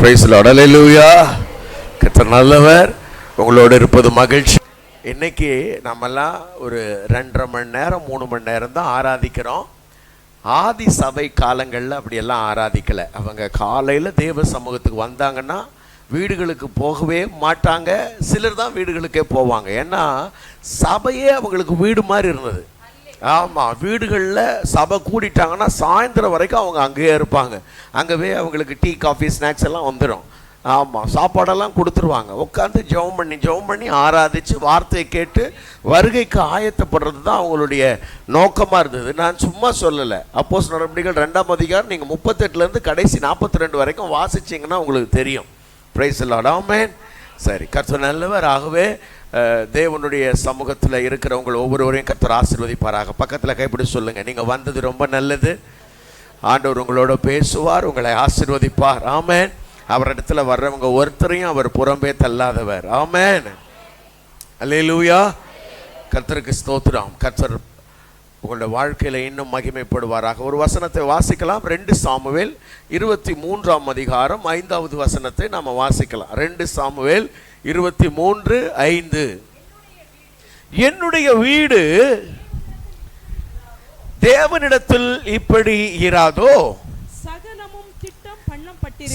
Price Lord, அல்லேலூயா. கர்த்தர் நல்லவர். உங்களோடு இருப்பது மகிழ்ச்சி. இன்னைக்கு நம்மெல்லாம் ஒரு 2.5 மணி நேரம் 3 மணி நேரம் தான் ஆராதிக்கிறோம். ஆதி சபை காலங்களில் அப்படியெல்லாம் ஆராதிக்கலை. அவங்க காலையில் தேவ சமூகத்துக்கு வந்தாங்கன்னா வீடுகளுக்கு போகவே மாட்டாங்க. சிலர் தான் வீடுகளுக்கே போவாங்க. ஏன்னா சபையே அவங்களுக்கு வீடு மாதிரி இருந்தது. ஆமாம், வீடுகளில் சபை கூடிட்டாங்கன்னா சாயந்தரம் வரைக்கும் அவங்க அங்கேயே இருப்பாங்க. அங்கேயே அவங்களுக்கு டீ காஃபி ஸ்நாக்ஸ் எல்லாம் வந்துடும். ஆமாம், சாப்பாடெல்லாம் கொடுத்துருவாங்க. உட்காந்து ஜெபம் பண்ணி ஆராதித்து வார்த்தையை கேட்டு வருகைக்கு ஆயத்தப்படுறது தான் அவங்களுடைய நோக்கமாக இருந்தது. நான் சும்மா சொல்லலை. அப்போஸ்தலர் நடவடிக்கைகள் 2ஆம் அதிகாரம் நீங்கள் 38லேருந்து கடைசி 42 வரைக்கும் வாசிச்சிங்கன்னா உங்களுக்கு தெரியும். பிரைஸ் தி லார்ட், ஆமென். சரி, கர்த்தர் நல்லவர். ஆகவே தேவனுடைய சமூகத்தில் இருக்கிறவங்க ஒவ்வொருவரையும் கர்த்தர் ஆசீர்வதிப்பாராக. பக்கத்தில் கைப்பிடி சொல்லுங்கள், நீங்கள் வந்தது ரொம்ப நல்லது. ஆண்டவர் உங்களோட பேசுவார், உங்களை ஆசீர்வதிப்பார். ஆமென். அவரிடத்துல வர்றவங்க ஒருத்தரையும் அவர் புறம்பே தள்ளாதவர். ஆமென், அல்லேலூயா. கர்த்தருக்கு ஸ்தோத்திரம். கர்த்தர் உங்களுடைய வாழ்க்கையில் இன்னும் மகிமைப்படுவாராக. ஒரு வசனத்தை வாசிக்கலாம். 2 சாமுவேல் 23ஆம் அதிகாரம் 5வது வசனத்தை நாம் வாசிக்கலாம். 2 சாமுவேல் 23:5. என்னுடைய வீடு தேவனிடத்தில் இப்படி இராதோ,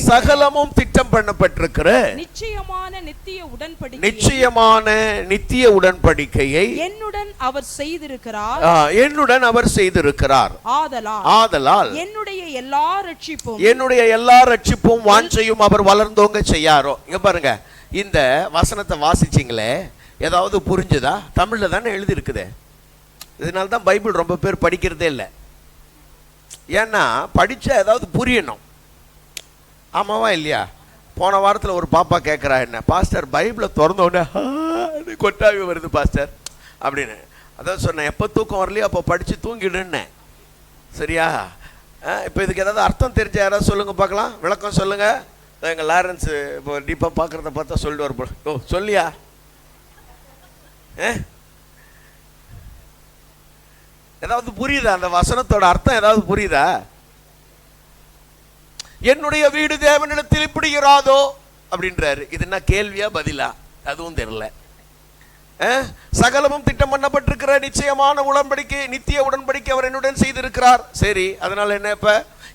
சகலமும் திட்டம் பண்ணப்பட்டிருக்கிற நிச்சயமான நித்திய உடன்படிக்கையை என்னுடன் அவர் செய்திருக்கிறார். ஆதலால் என்னுடைய எல்லா ரட்சிப்பும் வாஞ்சையும் அவர் வளர்ந்தோங்க செய்யாரோ. இங்க பாருங்க, இந்த வசனத்தை வாசிச்சிங்களே, ஏதாவது புரிஞ்சுதா? தமிழ்ல தானே எழுதி இருக்குது. இதனால தான் பைபிள் ரொம்ப பேர் படிக்கிறதே இல்லை. ஏன்னா படிச்சா ஏதாவது புரியணும். ஆமாவா இல்லையா? போன வாரத்தில் ஒரு பாப்பா கேட்குறா, என்ன பாஸ்டர் பைபிளை திறந்தோடனே கொட்டாவி வருது பாஸ்டர் அப்படின்னு. அதான் சொன்னேன், எப்போ தூக்கம் வரலையோ அப்போ படித்து தூங்கிடுன்னேன். சரியா? இப்போ இதுக்கு ஏதாவது அர்த்தம் தெரிஞ்ச யாராவது சொல்லுங்கள் பார்க்கலாம், விளக்கம் சொல்லுங்கள். எங்கள் லாரன்ஸு இப்போ டீப்பாக பார்க்குறத பார்த்தா சொல்லிட்டு வரப்போ. ஓ சொல்லியா? ஏதாவது புரியுதா? அந்த வசனத்தோட அர்த்தம் ஏதாவது புரியுதா? என்னுடைய வீடு தேவனிடத்தில் இப்படி இராதோ அப்படின்றாரு. இது என்ன கேள்வியா பதிலா? அதுவும் தெரியல. சகலமும் திட்டம் பண்ணப்பட்டிருக்கிற நிச்சயமான உடன்படிக்கை, நித்திய உடன்படிக்கை அவர் என்னுடன் செய்திருக்கிறார். சரி, அதனால என்ன? இப்ப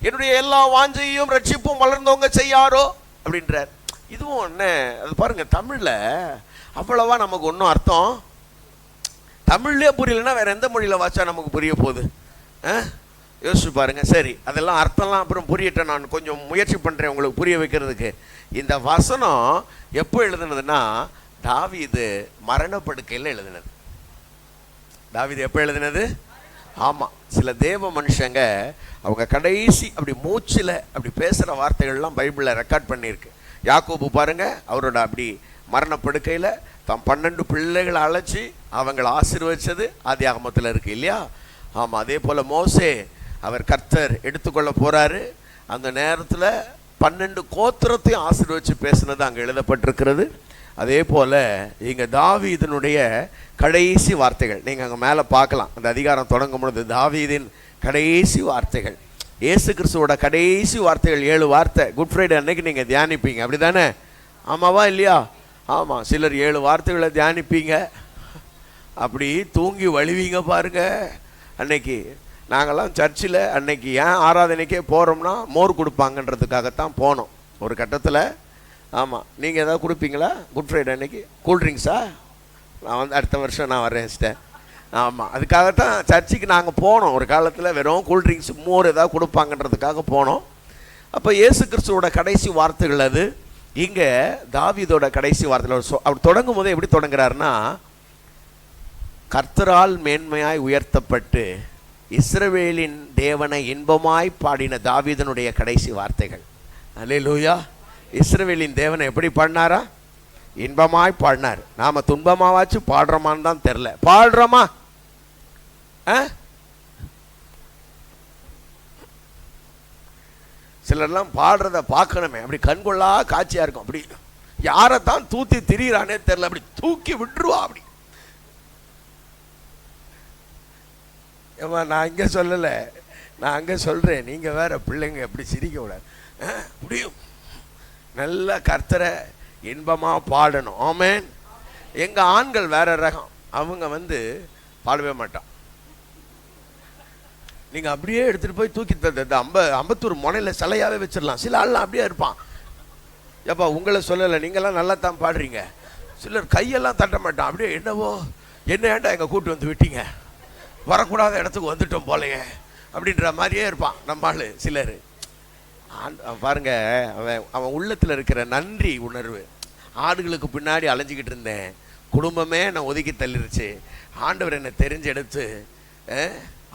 என்னுடைய எல்லா வாஞ்சையும் ரட்சிப்பும் வளர்ந்தவங்க செய்யாரோ அப்படின்றார். இதுவும் என்ன? அது பாருங்க, தமிழ்ல அவ்வளவா நமக்கு ஒன்றும் அர்த்தம் தமிழ்லயே புரியலன்னா வேற எந்த மொழியில வாச்சா நமக்கு புரிய போகுது? யோசிச்சு பாருங்க. சரி, அதெல்லாம் அர்த்தம்லாம் அப்புறம் புரியட்டேன். நான் கொஞ்சம் முயற்சி பண்ணுறேன் உங்களுக்கு புரிய வைக்கிறதுக்கு. இந்த வசனம் எப்போ எழுதுனதுன்னா, தாவீது மரணப்படுக்கையில் எழுதினது. தாவீது எப்போ எழுதினது? ஆமாம், சில தேவ மனுஷங்க அவங்க கடைசி அப்படி மூச்சில் அப்படி பேசுகிற வார்த்தைகள்லாம் பைபிளில் ரெக்கார்ட் பண்ணியிருக்கு. யாக்கோபு பாருங்க, அவரோட அப்படி மரணப்படுக்கையில் தம் 12 பிள்ளைகளை அழைச்சி அவங்களை ஆசீர்வதிச்சது ஆதியாகமத்தில் இருக்குது இல்லையா? ஆமாம். அதே போல் மோசே, அவர் கர்த்தர் எடுத்துக்கொள்ள போறாரு. அந்த நேரத்தில் 12 கோத்திரத்தையும் ஆசீர்வதிச்சு பேசினது அங்கே எழுதப்பட்டிருக்கிறது. அதே போல் இங்கே தாவீதினுடைய கடைசி வார்த்தைகள் நீங்கள் அங்கே மேலே பார்க்கலாம். அந்த அதிகாரம் தொடங்கும் பொழுது தாவீதின் கடைசி வார்த்தைகள், இயேசு கிறிஸ்துவோட கடைசி வார்த்தைகள் 7 வார்த்தை. குட் ஃப்ரைடே அன்னைக்கு நீங்கள் தியானிப்பீங்க, அப்படி தானே? ஆமாவா இல்லையா? ஆமாம், சிலர் 7 வார்த்தைகளை தியானிப்பீங்க, அப்படி தூங்கி வழிவீங்க பாருங்க. அன்னைக்கு நாங்கள்லாம் சர்ச்சில் அன்னைக்கு ஏன் ஆராதனைக்கே போகிறோம்னா மோர் கொடுப்பாங்கன்றதுக்காகத்தான் போனோம் ஒரு கட்டத்தில். ஆமாம், நீங்கள் எதாவது கொடுப்பீங்களா குட் ஃப்ரைடே அன்னைக்கு? கூல்ட்ரிங்க்ஸா? நான் அடுத்த வருஷம் நான் வரேன் சிஸ்டர். ஆமாம், அதுக்காகத்தான் சர்ச்சுக்கு நாங்கள் போனோம் ஒரு காலத்தில். வெறும் கூல்ட்ரிங்க்ஸ் மோர் ஏதாவது கொடுப்பாங்கன்றதுக்காக போனோம். அப்போ இயேசு கிறிஸ்துவோட கடைசி வார்த்தைகள் அது. இங்கே தாவீதோட கடைசி வார்த்தைகள் அவர் தொடங்கும் போதே எப்படி தொடங்குறாருன்னா, கர்த்தரால் மேன்மையாய் உயர்த்தப்பட்டு இஸ்ரவேலின் தேவனை இன்பமாய் பாடின தாவீதனுடைய கடைசி வார்த்தைகள். அல்லேலூயா. இஸ்ரவேலின் தேவனை எப்படி பாடினாரா? இன்பமாய் பாடினார். நாம துன்பமாவாச்சு பாடுறோமான்னு தான் தெரியல. பாடுறோமா? சிலர்லாம் பாடுறத பார்க்கணுமே, அப்படி கண்கொள்ளா காட்சியா இருக்கும். அப்படி யாரைத்தான் தூத்தி திரியிறானே தெரியல, அப்படி தூக்கி விட்டுருவா. அப்படி நான் இங்கே சொல்லலை, நான் அங்கே சொல்கிறேன். நீங்கள் வேறு பிள்ளைங்க எப்படி சிரிக்க கூடாது. முடியும் நல்ல கர்த்தரை இன்பமா பாடணும். ஆமென். எங்க ஆண்கள் வேற ரகம். அவங்க பாடவே மாட்டான். நீங்க அப்படியே எடுத்துட்டு போய் தூக்கி அம்பத்தூர் முனையில சிலையாவே வச்சிடலாம். சில ஆள்லாம் அப்படியே இருப்பான். ஏப்பா உங்களை சொல்லலை, நீங்களாம் நல்லா தான் பாடுறீங்க. சிலர் கையெல்லாம் தட்ட மாட்டான். அப்படியே என்னவோ என்ன ஏண்டா எங்க கூட்டு வந்து விட்டீங்க, வரக்கூடாத இடத்துக்கு வந்துட்டோம் போலையே அப்படின்ற மாதிரியே இருப்பான் நம்ம ஆளு. சிலர் பாருங்க, அவன் உள்ளத்துல இருக்கிற நன்றி உணர்வு. ஆடுகளுக்கு பின்னாடி அலைஞ்சிக்கிட்டு இருந்தேன், குடும்பமே நான் ஒதுக்கி தள்ளிருச்சு, ஆண்டவர் என்னை தெரிஞ்செடுத்து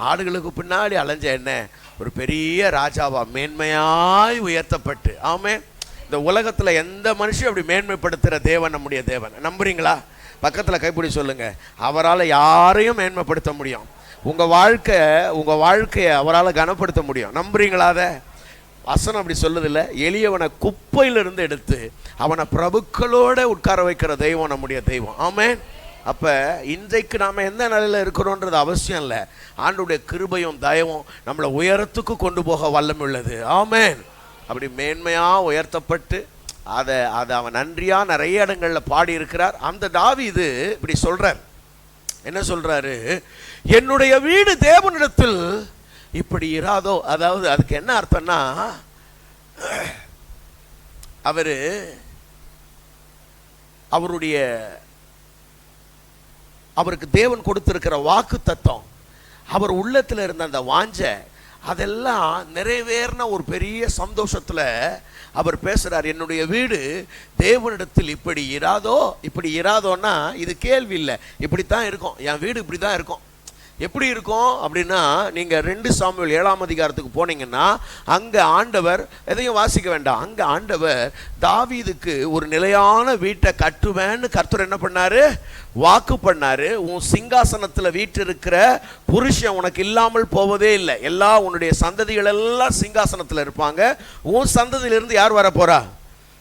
ஆடுகளுக்கு பின்னாடி அலைஞ்ச என்ன ஒரு பெரிய ராஜாவா மேன்மையாய் உயர்த்தப்பட்டு. ஆமென். இந்த உலகத்துல எந்த மனுஷன் அப்படி மேன்மைப்படுத்துற தேவன் நம்முடைய தேவன். நம்புறீங்களா? பக்கத்துல கைப்பிடி சொல்லுங்க. அவரால் யாரையும் மேன்மைப்படுத்த முடியும். உங்க வாழ்க்கையை அவரால் கனப்படுத்த முடியும். நம்புறீங்களா? அதை வசனம் அப்படி சொல்லுதில்ல, எளியவனை குப்பையிலிருந்து எடுத்து அவனை பிரபுக்களோட உட்கார வைக்கிற தெய்வம் நம்முடைய தெய்வம். ஆமென். அப்ப இன்றைக்கு நாம எந்த நிலையில இருக்கிறோன்றது அவசியம் இல்லை. ஆண்டவருடைய கிருபையும் தயவும் நம்மளை உயரத்துக்கு கொண்டு போக வல்லமை உள்ளது. ஆமென். அப்படி மேன்மையா உயர்த்தப்பட்டு அதை அவன் நன்றியா நிறைய இடங்கள்ல பாடி இருக்கிறார். அந்த தாவீது இப்படி சொல்றார். என்ன சொல்றாரு? என்னுடைய வீடு தேவனிடத்தில் இப்படி இராதோ. அதாவது அதுக்கு என்ன அர்த்தம்னா, அவருக்கு தேவன் கொடுத்திருக்கிற வாக்கு தத்துவம், அவர் உள்ளத்துல இருந்த அந்த வாஞ்ச, அதெல்லாம் நிறைவேறின ஒரு பெரிய சந்தோஷத்துல அவர் பேசுறார். என்னுடைய வீடு தேவனிடத்தில் இப்படி இராதோன்னா இது கேள்வி இல்லை, இப்படித்தான் இருக்கும். என் வீடு இப்படிதான் இருக்கும். எப்படி இருக்கும் அப்படின்னா, நீங்க 2 சாமுவேல் 7ஆம் அதிகாரத்துக்கு போனீங்கன்னா அங்க ஆண்டவர், எதையும் வாசிக்க வேண்டாம், அங்க ஆண்டவர் தாவீதுக்கு ஒரு நிலையான வீட்டை கட்டுவேன்னு கர்த்தர் என்ன பண்ணாரு? வாக்கு பண்ணாரு. உன் சிங்காசனத்துல வீற்றிருக்கிற புருஷன் உனக்கு இல்லாமல் போவதே இல்லை. உன்னுடைய சந்ததிகள் எல்லாம் சிங்காசனத்துல இருப்பாங்க. உன் சந்ததியிலிருந்து யார் வர போறா?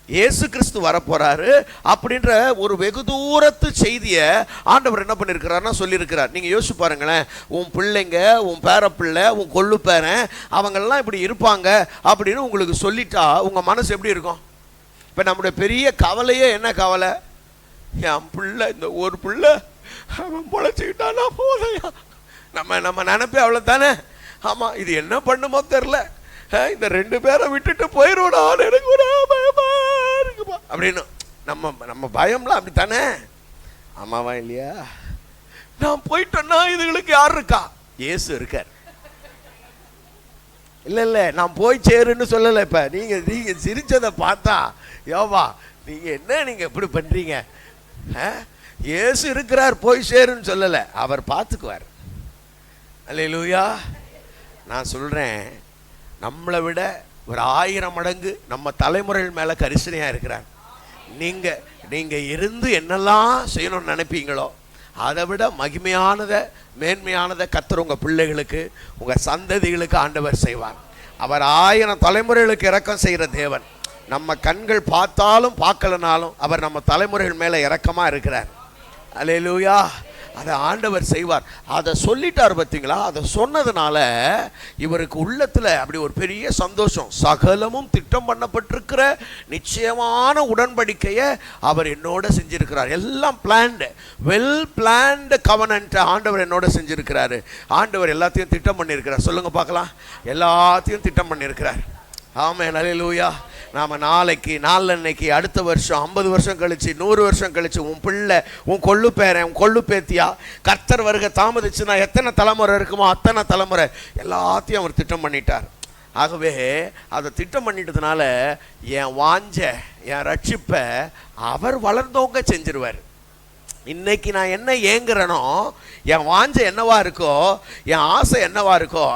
இயேசு கிறிஸ்து வரப்போறாரு அப்படின்ற ஒரு வெகு தூரத்து செய்தியை ஆண்டவர் என்ன பண்ணிருக்கிறார்னா சொல்லியிருக்கிறார். நீங்க யோசிச்சு பாருங்களேன், உன் பிள்ளைங்க, உன் பேரப்பிள்ளை, உன் கொள்ளு பேரன், அவங்கெல்லாம் இப்படி இருப்பாங்க அப்படின்னு உங்களுக்கு சொல்லிட்டா உங்க மனசு எப்படி இருக்கும்? இப்ப நம்முடைய பெரிய கவலையே என்ன கவலை? என் பிள்ளை, இந்த ஒரு பிள்ளை அவன் பொழைச்சுக்கிட்டானா போதையா, நம்ம நினைப்பே அவ்வளவுதானே. ஆமா, இது என்ன பண்ணுமோ தெரியல, இந்த 2 பேரை விட்டுட்டு போயிடுவோடா, எனக்கு ஒரு பயமா இருக்குப்பா அப்படின்னு நம்ம பயம்லாம் அப்படித்தானே. ஆமாவா இல்லையா? நான் போயிட்டேன்னா இதுகளுக்கு யார் இருக்கா? இயேசு இருக்கார். இல்ல நான் போய் சேருன்னு சொல்லலை. இப்ப நீங்க சிரிச்சதை பார்த்தா, யோவா நீங்க எப்படி பண்றீங்க? இயேசு இருக்கிறார், போய் சேருன்னு சொல்லலை, அவர் பார்த்துக்குவார். அல்லேலூயா. நான் சொல்றேன், நம்மளை விட ஒரு 1000 மடங்கு நம்ம தலைமுறைகள் மேல கரிசனையா இருக்கிறார். நீங்க இருந்து என்னெல்லாம் செய்யணும்னு நினைப்பீங்களோ அதை விட மகிமையானதை, மேன்மையானதை கர்த்தர் உங்க பிள்ளைகளுக்கு, உங்க சந்ததிகளுக்கு ஆண்டவர் செய்வார். அவர் 1000 தலைமுறைகளுக்கு இரக்கம் செய்கிற தேவன். நம்ம கண்கள் பார்த்தாலும் பார்க்கலனாலும் அவர் நம்ம தலைமுறைகள் மேல இரக்கமா இருக்கிறார். அல்லேலூயா. அதை ஆண்டவர் செய்வார். அதை சொல்லிட்டார் பார்த்தீங்களா? அதை சொன்னதுனால இவருக்கு உள்ளத்துல அப்படி ஒரு பெரிய சந்தோஷம். சகலமும் திட்டம் பண்ணப்பட்டிருக்கிற நிச்சயமான உடன்படிக்கையை அவர் என்னோட செஞ்சிருக்கிறார். எல்லாம் பிளான்டு, வெல் பிளான்டு கவனன்ட் ஆண்டவர் என்னோட செஞ்சிருக்கிறாரு. ஆண்டவர் எல்லாத்தையும் திட்டம் பண்ணியிருக்கிறார். சொல்லுங்க பார்க்கலாம். எல்லாத்தையும் திட்டம் பண்ணியிருக்கிறார். ஆமென். அல்லேலூயா. நாம நாளைக்கு, நாளன்னைக்கு, அடுத்த வருஷம், 50 வருஷம் கழிச்சு, 100 வருஷம் கழிச்சு, உன் பிள்ளை, உன் கொள்ளு பேரன், உன் கொள்ளு பேத்தியா, கர்த்தர் வருகை தாமதிச்சுன்னா எத்தனை தலைமுறை இருக்குமோ அத்தனை தலைமுறை எல்லாத்தையும் அவர் திட்டம் பண்ணிட்டார். ஆகவே அதை திட்டம் பண்ணிட்டதுனால என் வாஞ்ச, என் ரட்சிப்பை அவர் வளர்ந்தவங்க செஞ்சிருவார். இன்னைக்கு நான் என்ன ஏங்குறனோ, என் வாஞ்ச என்னவா இருக்கோ, என் ஆசை என்னவா இருக்கோ,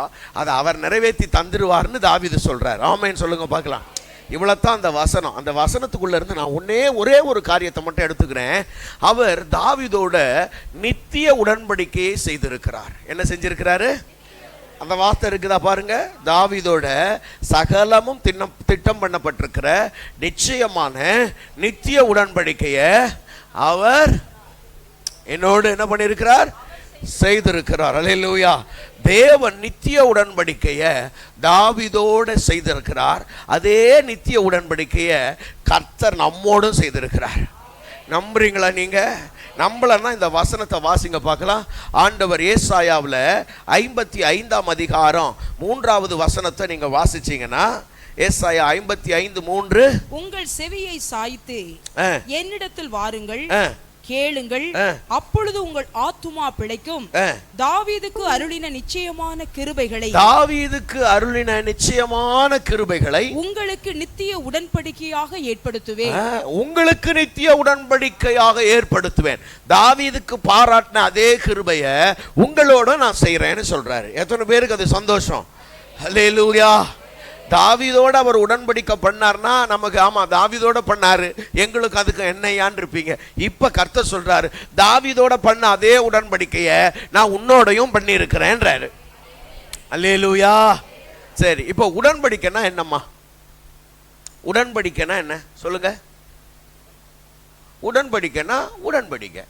அதை அவர் நிறைவேற்றி தந்துடுவார்னு தாவீது சொல்றார். ஆமென் சொல்லுங்க பார்க்கலாம். இவ்வளவுதான் அந்த வசனம். அந்த வசனத்துக்குள்ள இருந்து நான் ஒரே ஒரு காரியத்தை மட்டும் எடுத்துக்கிறேன். அவர் தாவீதோட நித்திய உடன்படிக்கையை செய்திருக்கிறார். என்ன செஞ்சிருக்கிறாரு? அந்த வார்த்தை இருக்குதா பாருங்க. தாவீதோட சகலமும் திட்டம் பண்ணப்பட்டிருக்கிற நிச்சயமான நித்திய உடன்படிக்கையை அவர் என்னோடு என்ன பண்ணியிருக்கிறார்? செய்திருக்கிறார். அல்லேலூயா. தேவன் நித்திய உடன்படிக்கைய தாவீதோட செய்திருக்கிறார். அதே நித்திய உடன்படிக்கைய கர்த்தர் நம்மோடும் செய்திருக்கிறார். நம்புறீங்களா? நீங்க நம்பலன்னா இந்த வசனத்தை வாசிங்க பார்க்கலாம். ஆண்டவர் ஏசாயாவில் 55ஆம் அதிகாரம் 3வது வசனத்தை நீங்க வாசிச்சீங்கன்னா, ஏசாயா 55:3, உங்கள் செவியை சாய்த்து என்னிடத்தில் வாருங்கள், கேளுங்கள், அப்பொழுது உங்கள் ஆத்துமா பிழைக்கும். தாவீதுக்கு அருளின நிச்சயமான கிருபைகளை உங்களுக்கு நித்திய உடன்படிக்கையாக ஏற்படுத்துவேன். உங்களுக்கு நித்திய உடன்படிக்கையாக ஏற்படுத்துவேன். தாவீதுக்கு பாராட்டின அதே கிருபைய உங்களோட நான் செய்யறேன்னு சொல்றாரு. எத்தனை பேருக்கு அது சந்தோஷம்? அல்லேலூயா. தாவீதோட அவர் உடன்படிக்கை பண்ணார்னா நமக்கு ஆமா தாவீதோட பண்ணாரு, எங்களுக்கு அதுக்கு என்னையான்னு இருப்பீங்க. இப்ப கர்த்தர் சொல்றாரு, தாவீதோட பண்ண அதே உடன்படிக்கைய நான் உன்னோடையும் பண்ணி இருக்கிறேன்றாரு. அல்லேலூயா. சரி, இப்ப உடன்படிக்கைனா என்னம்மா? உடன்படிக்கைனா என்ன சொல்லுங்க? உடன்படிக்கைனா உடன்படிக்கை.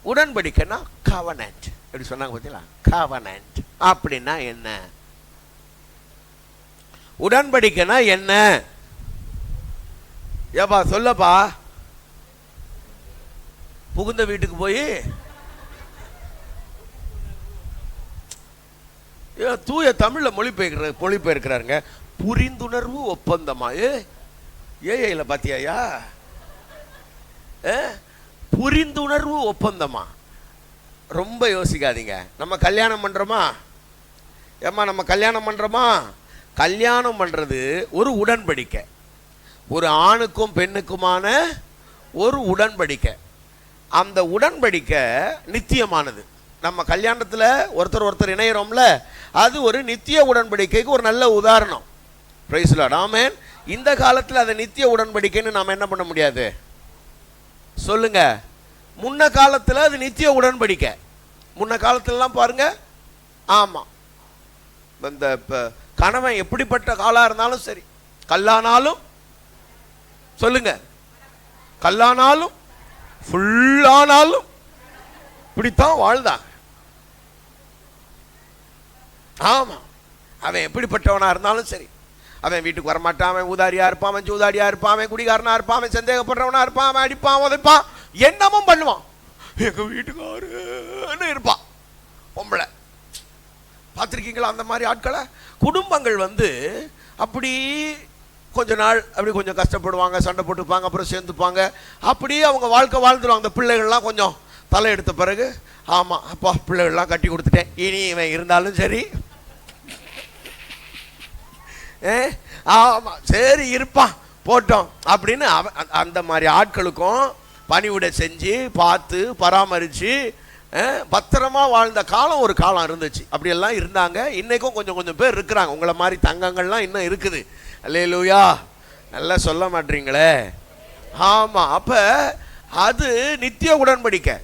உடன்படிக்கைனா கவனன்ட். எப்படி சொன்னாங்க பார்த்தீங்களா? கவனன்ட் அப்படின்னா என்ன? உடன்படிக்கைனா என்ன? ஏப்பா சொல்லப்பா. புகுந்த வீட்டுக்கு போய் தூய தமிழ்ல மொழிபெயர்க்கிறாருங்க. புரிந்துணர்வு ஒப்பந்தமா? ஏல பாத்தியாயா? புரிந்துணர்வு ஒப்பந்தமா? ரொம்ப யோசிக்காதீங்க. நம்ம கல்யாணம் பண்றோமா? ஏம்மா நம்ம கல்யாணம் பண்றோமா? கல்யாணம் பண்றது ஒரு உடன்படிக்கை, ஒரு ஆணுக்கும் பெண்ணுக்குமான ஒரு உடன்படிக்கை. அந்த உடன்படிக்கை நித்தியமானது. நம்ம கல்யாணத்துல ஒருத்தர் இணையறோம்ல, அது ஒரு நித்திய உடன்படிக்கைக்கு ஒரு நல்ல உதாரணம். Praise the Lord. ஆமென். இந்த காலத்துல அதை நித்திய உடன்படிக்கைன்னு நாம என்ன பண்ண முடியாது? சொல்லுங்க. முன்ன காலத்துல அது நித்திய உடன்படிக்கை. முன்ன காலத்துலலாம் பாருங்க, ஆமா இந்த கணவன் எப்படிப்பட்ட காலா இருந்தாலும் சரி, கல்லானாலும் சொல்லுங்க, கல்லானாலும் ஃபுல்லானாலும் இப்படித்தான் வாழ்ந்தாங்க. ஆமா, அவன் எப்படிப்பட்டவனா இருந்தாலும் சரி, அவன் வீட்டுக்கு வரமாட்டான், அவன் ஊதாரியா இருப்பான், அவன் சூதாடியா இருப்பான், அவன் குடிகாரனா இருப்பான், அவன் சந்தேகப்படுறவனா இருப்பான், அவன் அடிப்பான் உதைப்பான், என்னமும் பண்ணுவான். எங்க வீட்டுக்காருன்னு இருப்பான் பொம்பளை. பார்த்துருக்கீங்களா அந்த மாதிரி ஆட்களை? குடும்பங்கள் அப்படி கொஞ்ச நாள் அப்படி கொஞ்சம் கஷ்டப்படுவாங்க, சண்டை போட்டுப்பாங்க, அப்புறம் சேர்ந்துப்பாங்க. அப்படியே அவங்க வாழ்க்கை வாழ்ந்துருவாங்க. அந்த பிள்ளைகள்லாம் கொஞ்சம் தலை எடுத்த பிறகு, ஆமாம் அப்பா பிள்ளைகள்லாம் கட்டி கொடுத்துட்டேன், இனி இவன் இருந்தாலும் சரி, ஆமாம் சரி இருப்பான் போட்டோம் அப்படின்னு அந்த மாதிரி ஆட்களுக்கும் பணிவிடை செஞ்சு பார்த்து பராமரித்து பத்திரமா வாழ்ந்த காலம் ஒரு காலம் இருந்துச்சு. அப்படியெல்லாம் இருந்தாங்க. இன்னைக்கும் கொஞ்சம் கொஞ்சம் பேர் இருக்கிறாங்க. உங்களை மாதிரி தங்கங்கள்லாம் இன்னும் இருக்குது. அல்லேலூயா. நல்லா சொல்ல மாட்டீங்களே. ஆமாம், அப்போ அது நித்திய உடன்படிக்கை.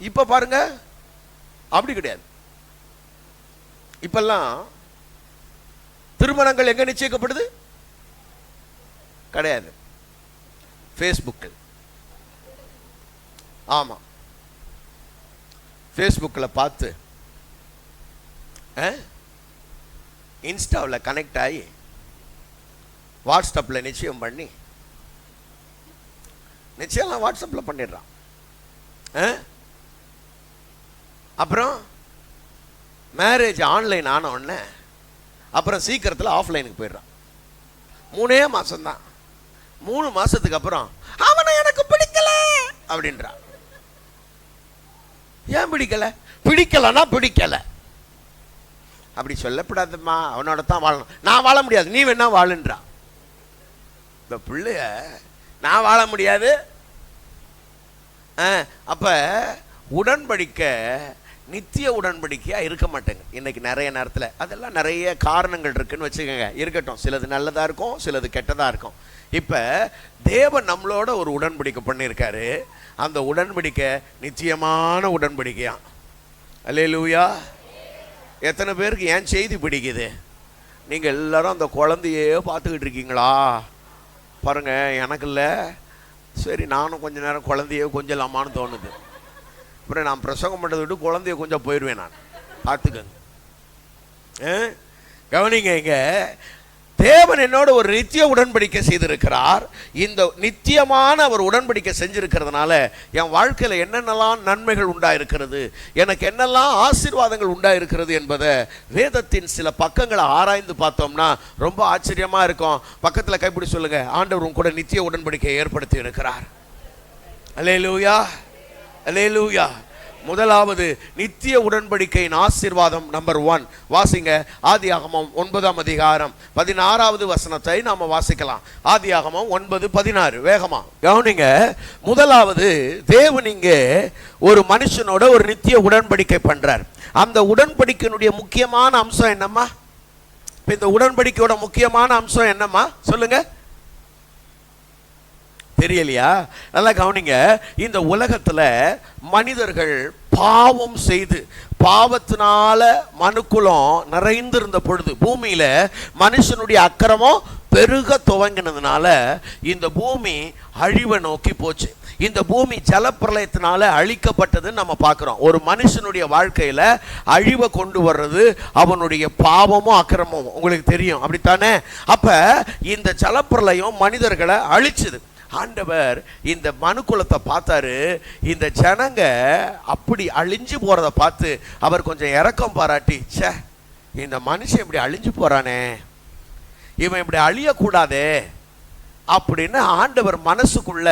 இப்போ பாருங்க அப்படி கிடையாது. இப்பெல்லாம் திருமணங்கள் எங்க நிச்சயிக்கப்படுது? கிடையாது, ஃபேஸ்புக்கில். ஆமா, ஃபேஸ்புக்கில் பார்த்து இன்ஸ்டாவில் கனெக்ட் ஆகி வாட்ஸ்அப்பில் நிச்சயம் பண்ணி, நிச்சயம்லாம் வாட்ஸ்அப்பில் பண்ணிடுறான். அப்புறம் மேரேஜ் ஆன்லைன் ஆன உடனே அப்புறம் சீக்கிரத்தில் ஆஃப்லைனுக்கு போயிடுறான். 3 மாசம்தான். 3 மாசத்துக்கு அப்புறம் அவனை எனக்கு பிடிக்கல அப்படின்றான். ஏன் பிடிக்கல? பிடிக்கலன்னா பிடிக்கல அப்படி சொல்லப்படாதுமா, அவனோட தான் வாழணும். நான் வாழ முடியாது, நீ வேணா வாழுன்றான். இந்த பிள்ளைய நான் வாழ முடியாது. அப்ப உடன்படிக்கை நித்திய உடன்படிக்கையா இருக்க மாட்டேங்க இன்னைக்கு நிறைய நேரத்தில். அதெல்லாம் நிறைய காரணங்கள் இருக்குன்னு வச்சுக்கோங்க. இருக்கட்டும், சிலது நல்லதா இருக்கும், சிலது கெட்டதா இருக்கும். இப்ப தேவன் நம்மளோட ஒரு உடன்படிக்கை பண்ணியிருக்காரு. அந்த உடன்படிக்கை நிச்சயமான உடன்படிக்கையா. அல்லேலூயா. எத்தனை பேருக்கு ஏன் செய்தி பிடிக்குது? நீங்க எல்லாரும் அந்த குழந்தையே பார்த்துக்கிட்டு இருக்கீங்களா? பாருங்க, எனக்கு இல்லை, சரி நானும் கொஞ்ச நேரம் குழந்தையே கொஞ்சலாமான்னு தோணுது. அப்புறம் நான் பிரசங்கம் பண்ணுறதை விட்டு குழந்தைய கொஞ்சம் போயிடுவேன் நான், பார்த்துக்கங்க. கவனிங்க, இங்க தேவன் என்னோட ஒரு நித்திய உடன்படிக்கை செய்திருக்கிறார். இந்த நித்தியமான ஒரு உடன்படிக்கை செஞ்சிருக்கிறதுனால என் வாழ்க்கையில் என்னென்னலாம் நன்மைகள் உண்டாயிருக்கிறது, எனக்கு என்னெல்லாம் ஆசீர்வாதங்கள் உண்டாயிருக்கிறது என்பதை வேதத்தின் சில பக்கங்களை ஆராய்ந்து பார்த்தோம்னா ரொம்ப ஆச்சரியமா இருக்கும். பக்கத்தில் கைப்பிடி சொல்லுங்க, ஆண்டவர் உன் கூட நித்திய உடன்படிக்கை ஏற்படுத்தி இருக்கிறார். அல்லேலூயா, அல்லேலூயா. முதலாவது நித்திய உடன்படிக்கையின் ஆசீர்வாதம் நம்பர் 1 வாசிங்க. ஆதியாகமம் 9ஆம் அதிகாரம் 16வது வசனத்தை நாம வாசிக்கலாம். ஆதியாகமம் 9:16 வேகமா கவனிங்க. முதலாவது, தேவன் இங்கே ஒரு மனுஷனோட ஒரு நித்திய உடன்படிக்கை பண்றார். அந்த உடன்படிக்கையினுடைய முக்கியமான அம்சம் என்னம்மா? இந்த உடன்படிக்கையோட முக்கியமான அம்சம் என்னம்மா சொல்லுங்க. தெரியலையா? நல்லா கவனிங்க. இந்த உலகத்துல மனிதர்கள் பாவம் செய்து பாவத்தினால மனுக்குலம் நிறைந்திருந்த பொழுது பூமியில மனுஷனுடைய அக்கிரமம் பெருக துவங்கினதுனால இந்த பூமி அழிவை நோக்கி போச்சு. இந்த பூமி ஜலப்பிரளயத்தினால அழிக்கப்பட்டதுன்னு நம்ம பார்க்கிறோம். ஒரு மனுஷனுடைய வாழ்க்கையில அழிவை கொண்டு வர்றது அவனுடைய பாவமும் அக்கிரமும், உங்களுக்கு தெரியும் அப்படித்தானே? அப்ப இந்த ஜலப்பிரளயம் மனிதர்களை அழிச்சுது. ஆண்டவர் இந்த மனுக்குலத்தை பார்த்தாரு. இந்த ஜனங்க அப்படி அழிஞ்சு போறத பார்த்து அவர் கொஞ்சம் இரக்கம் பாராட்டி, ச்சே இந்த மனுஷன் இப்படி அழிஞ்சு போறானே, இவன் இப்படி அழியக்கூடாதே அப்படின்னு ஆண்டவர் மனசுக்குள்ள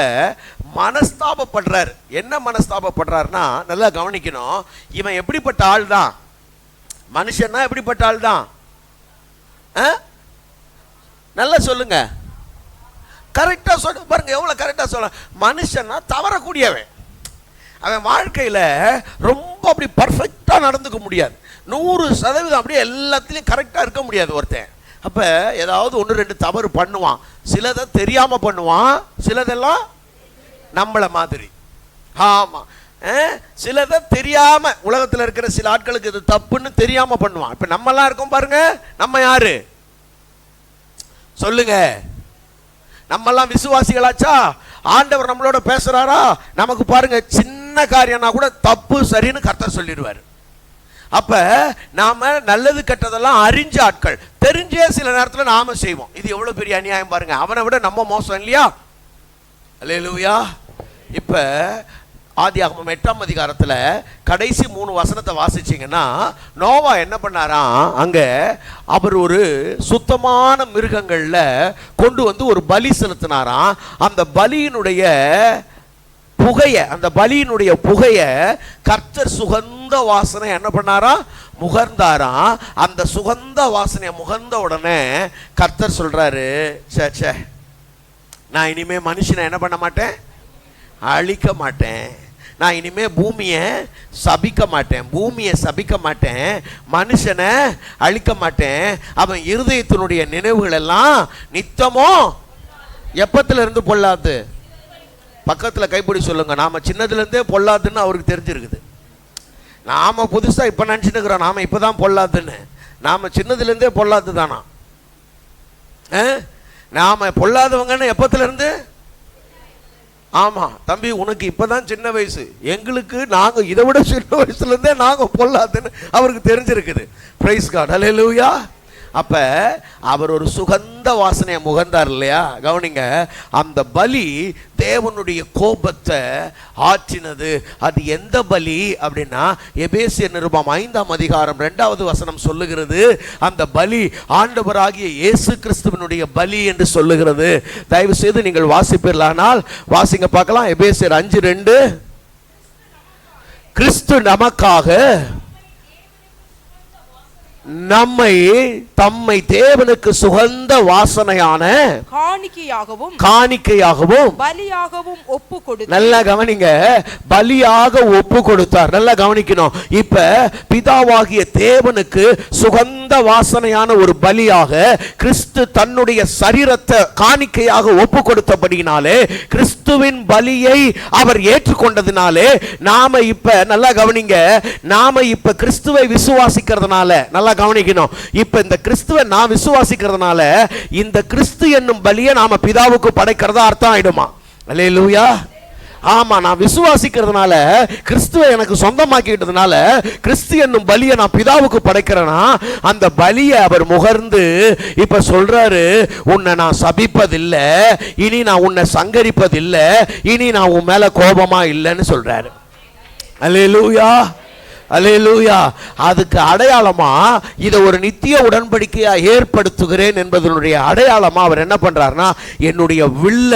மனஸ்தாபப்படுறார். என்ன மனஸ்தாபப்படுறாருன்னா, நல்லா கவனிக்கணும், இவன் எப்படிப்பட்ட ஆள் தான்? மனுஷன்னா எப்படிப்பட்ட ஆள் தான்? நல்லா சொல்லுங்க, கரெக்டா சொல்ல பாருங்க, எவ்வளவு கரெக்டா சொல்ல. மனுஷன்னா தவறக்கூடியவன். அவன் வாழ்க்கையில ரொம்ப அப்படி பர்ஃபெக்டா நடந்துக்க முடியாது. 100% அப்படியே எல்லாத்துலயும் கரெக்டா இருக்க முடியாது ஒருத்தன். அப்ப ஏதாவது 1-2 தவறு பண்ணுவான். சிலதை தெரியாம பண்ணுவான், சிலதெல்லாம் நம்மள மாதிரி. ஆமா, சிலதை தெரியாம, உலகத்துல இருக்கிற சில ஆட்களுக்கு இது தப்புன்னு தெரியாம பண்ணுவான். இப்ப நம்ம எல்லாம் இருக்கோம் பாருங்க, நம்ம யாரு சொல்லுங்க? நம்மெல்லாம் விசுவாசிகளாச்சா? ஆண்டவர் நம்மளோட பேசுறாரா? நமக்கு பாருங்க, சின்ன காரியம்னா கூட தப்பு சரின்னு கர்த்தர் சொல்லிடுவாரு. அப்ப நாம நல்லது கெட்டதெல்லாம் அறிஞ்ச ஆட்கள், தெரிஞ்சே சில நேரத்தில் நாம செய்வோம். இது எவ்வளவு பெரிய அநியாயம் பாருங்க. அவனை விட நம்ம மோசம் இல்லையா? அல்லேலூயா. இப்ப ஆதியாகமம் 8ஆம் அதிகாரத்துல கடைசி 3 வசனத்தை வாசிச்சீங்கன்னா, நோவா என்ன பண்ணாராம், அங்க அவர் ஒரு சுத்தமான மிருகங்கள்ல கொண்டு வந்து ஒரு பலி செலுத்தினாராம். அந்த பலியினுடைய புகைய கர்த்தர் சுகந்த வாசனை என்ன பண்ணாராம், முகர்ந்தாராம். அந்த சுகந்த வாசனையை முகர்ந்த உடனே கர்த்தர் சொல்றாரு, சே நான் இனிமே மனுஷனை என்ன பண்ண மாட்டேன், அழிக்க மாட்டேன். நான் இனிமே பூமியை சபிக்க மாட்டேன், மனுஷனை அழிக்க மாட்டேன். அவன் இருதயத்தினுடைய நினைவுகள் எல்லாம் நித்தமோ எப்பத்துல இருந்து பொல்லாது. பக்கத்துல கைப்பிடி சொல்லுங்க, நாம சின்னதுல இருந்தே பொல்லாதுன்னு அவருக்கு தெரிஞ்சிருக்குது. நாம புதுசா இப்ப நினைச்சுட்டு இருக்கிறோம் நாம இப்பதான் பொல்லாதுன்னு. நாம சின்னதுல இருந்தே பொல்லாது தானா? நாம பொல்லாதவங்கன்னு எப்பத்துல இருந்து? ஆமா தம்பி, உனக்கு இப்பதான் சின்ன வயசு, எங்களுக்கு நாங்க இதை விட சின்ன வயசுல இருந்தே நாங்க பொல்லாதுன்னு அவருக்கு தெரிஞ்சிருக்குது. பிரைஸ் காட், அல்லேலூயா. அப்ப அவர் ஒரு சுகந்த வாசனையை முகர்ந்தார் இல்லையா? கவனிங்க, அந்த பலி தேவனுடைய கோபத்தை ஆற்றினது. அது எந்த பலி அப்படின்னா, எபேசியர் நிருபம் 5ஆம் அதிகாரம் 2வது வசனம் சொல்லுகிறது, அந்த பலி ஆண்டவராகிய இயேசு கிறிஸ்துவினுடைய பலி என்று சொல்லுகிறது. தயவு செய்து நீங்கள் வாசிப்பீர்களானால் வாசிங்க பார்க்கலாம். எபேசியர் 5:2, கிறிஸ்து நமக்காக நம்மை தம்மை தேவனுக்கு சுகந்த வாசனையான காணிக்கையாகவும் பலியாகவும் ஒப்பு கொடுத்தார். நல்லா கவனிங்க, பலியாக ஒப்பு கொடுத்தார். நல்லா கவனிக்கணும். இப்ப பிதாவாகிய தேவனுக்கு சுகந்த வாசனையான ஒரு பலியாக கிறிஸ்து தன்னுடைய சரீரத்தை காணிக்கையாக ஒப்பு கொடுத்தபடியினாலே, கிறிஸ்துவின் பலியை அவர் ஏற்றுக்கொண்டதினாலே, நாம இப்ப நல்லா கவனிங்க, நாம இப்ப கிறிஸ்துவை விசுவாசிக்கிறதுனால, நல்லா கவனிக்கணும், இப்ப இந்த கிறிஸ்துவை நான் விசுவாசிக்கிறதுனால இந்த கிறிஸ்து என்னும் பலியை நாம பிதாவுக்கு படைக்கிறதா அர்த்தம் ஆயிடுமா? அல்லேலூயா. ஆமா, நான் விசுவாசிக்கிறதுனால, கிறிஸ்துவை எனக்கு சொந்தமாக்கிட்டதுனால, கிறிஸ்து என்னும் பலியை நான் பிதாவுக்கு படைக்கிறேன்னா, அந்த பலியை அவர் முகர்ந்து இப்ப சொல்றாரு, உன்னை நான் சபிப்பதில்லை, இனி நான் உன்னை சங்கரிப்பதில்லை, இனி நான் உன் மேல கோபமா இல்லைன்னு சொல்றாரு. அல்லேலூயா, அல்லேலூயா. அதுக்கு அடையாளமா இதை ஒரு நித்திய உடன்படிக்கையா ஏற்படுத்துகிறேன் என்பதனுடைய அடையாளமா அவர் என்ன பண்றாருன்னா, என்னுடைய வில்ல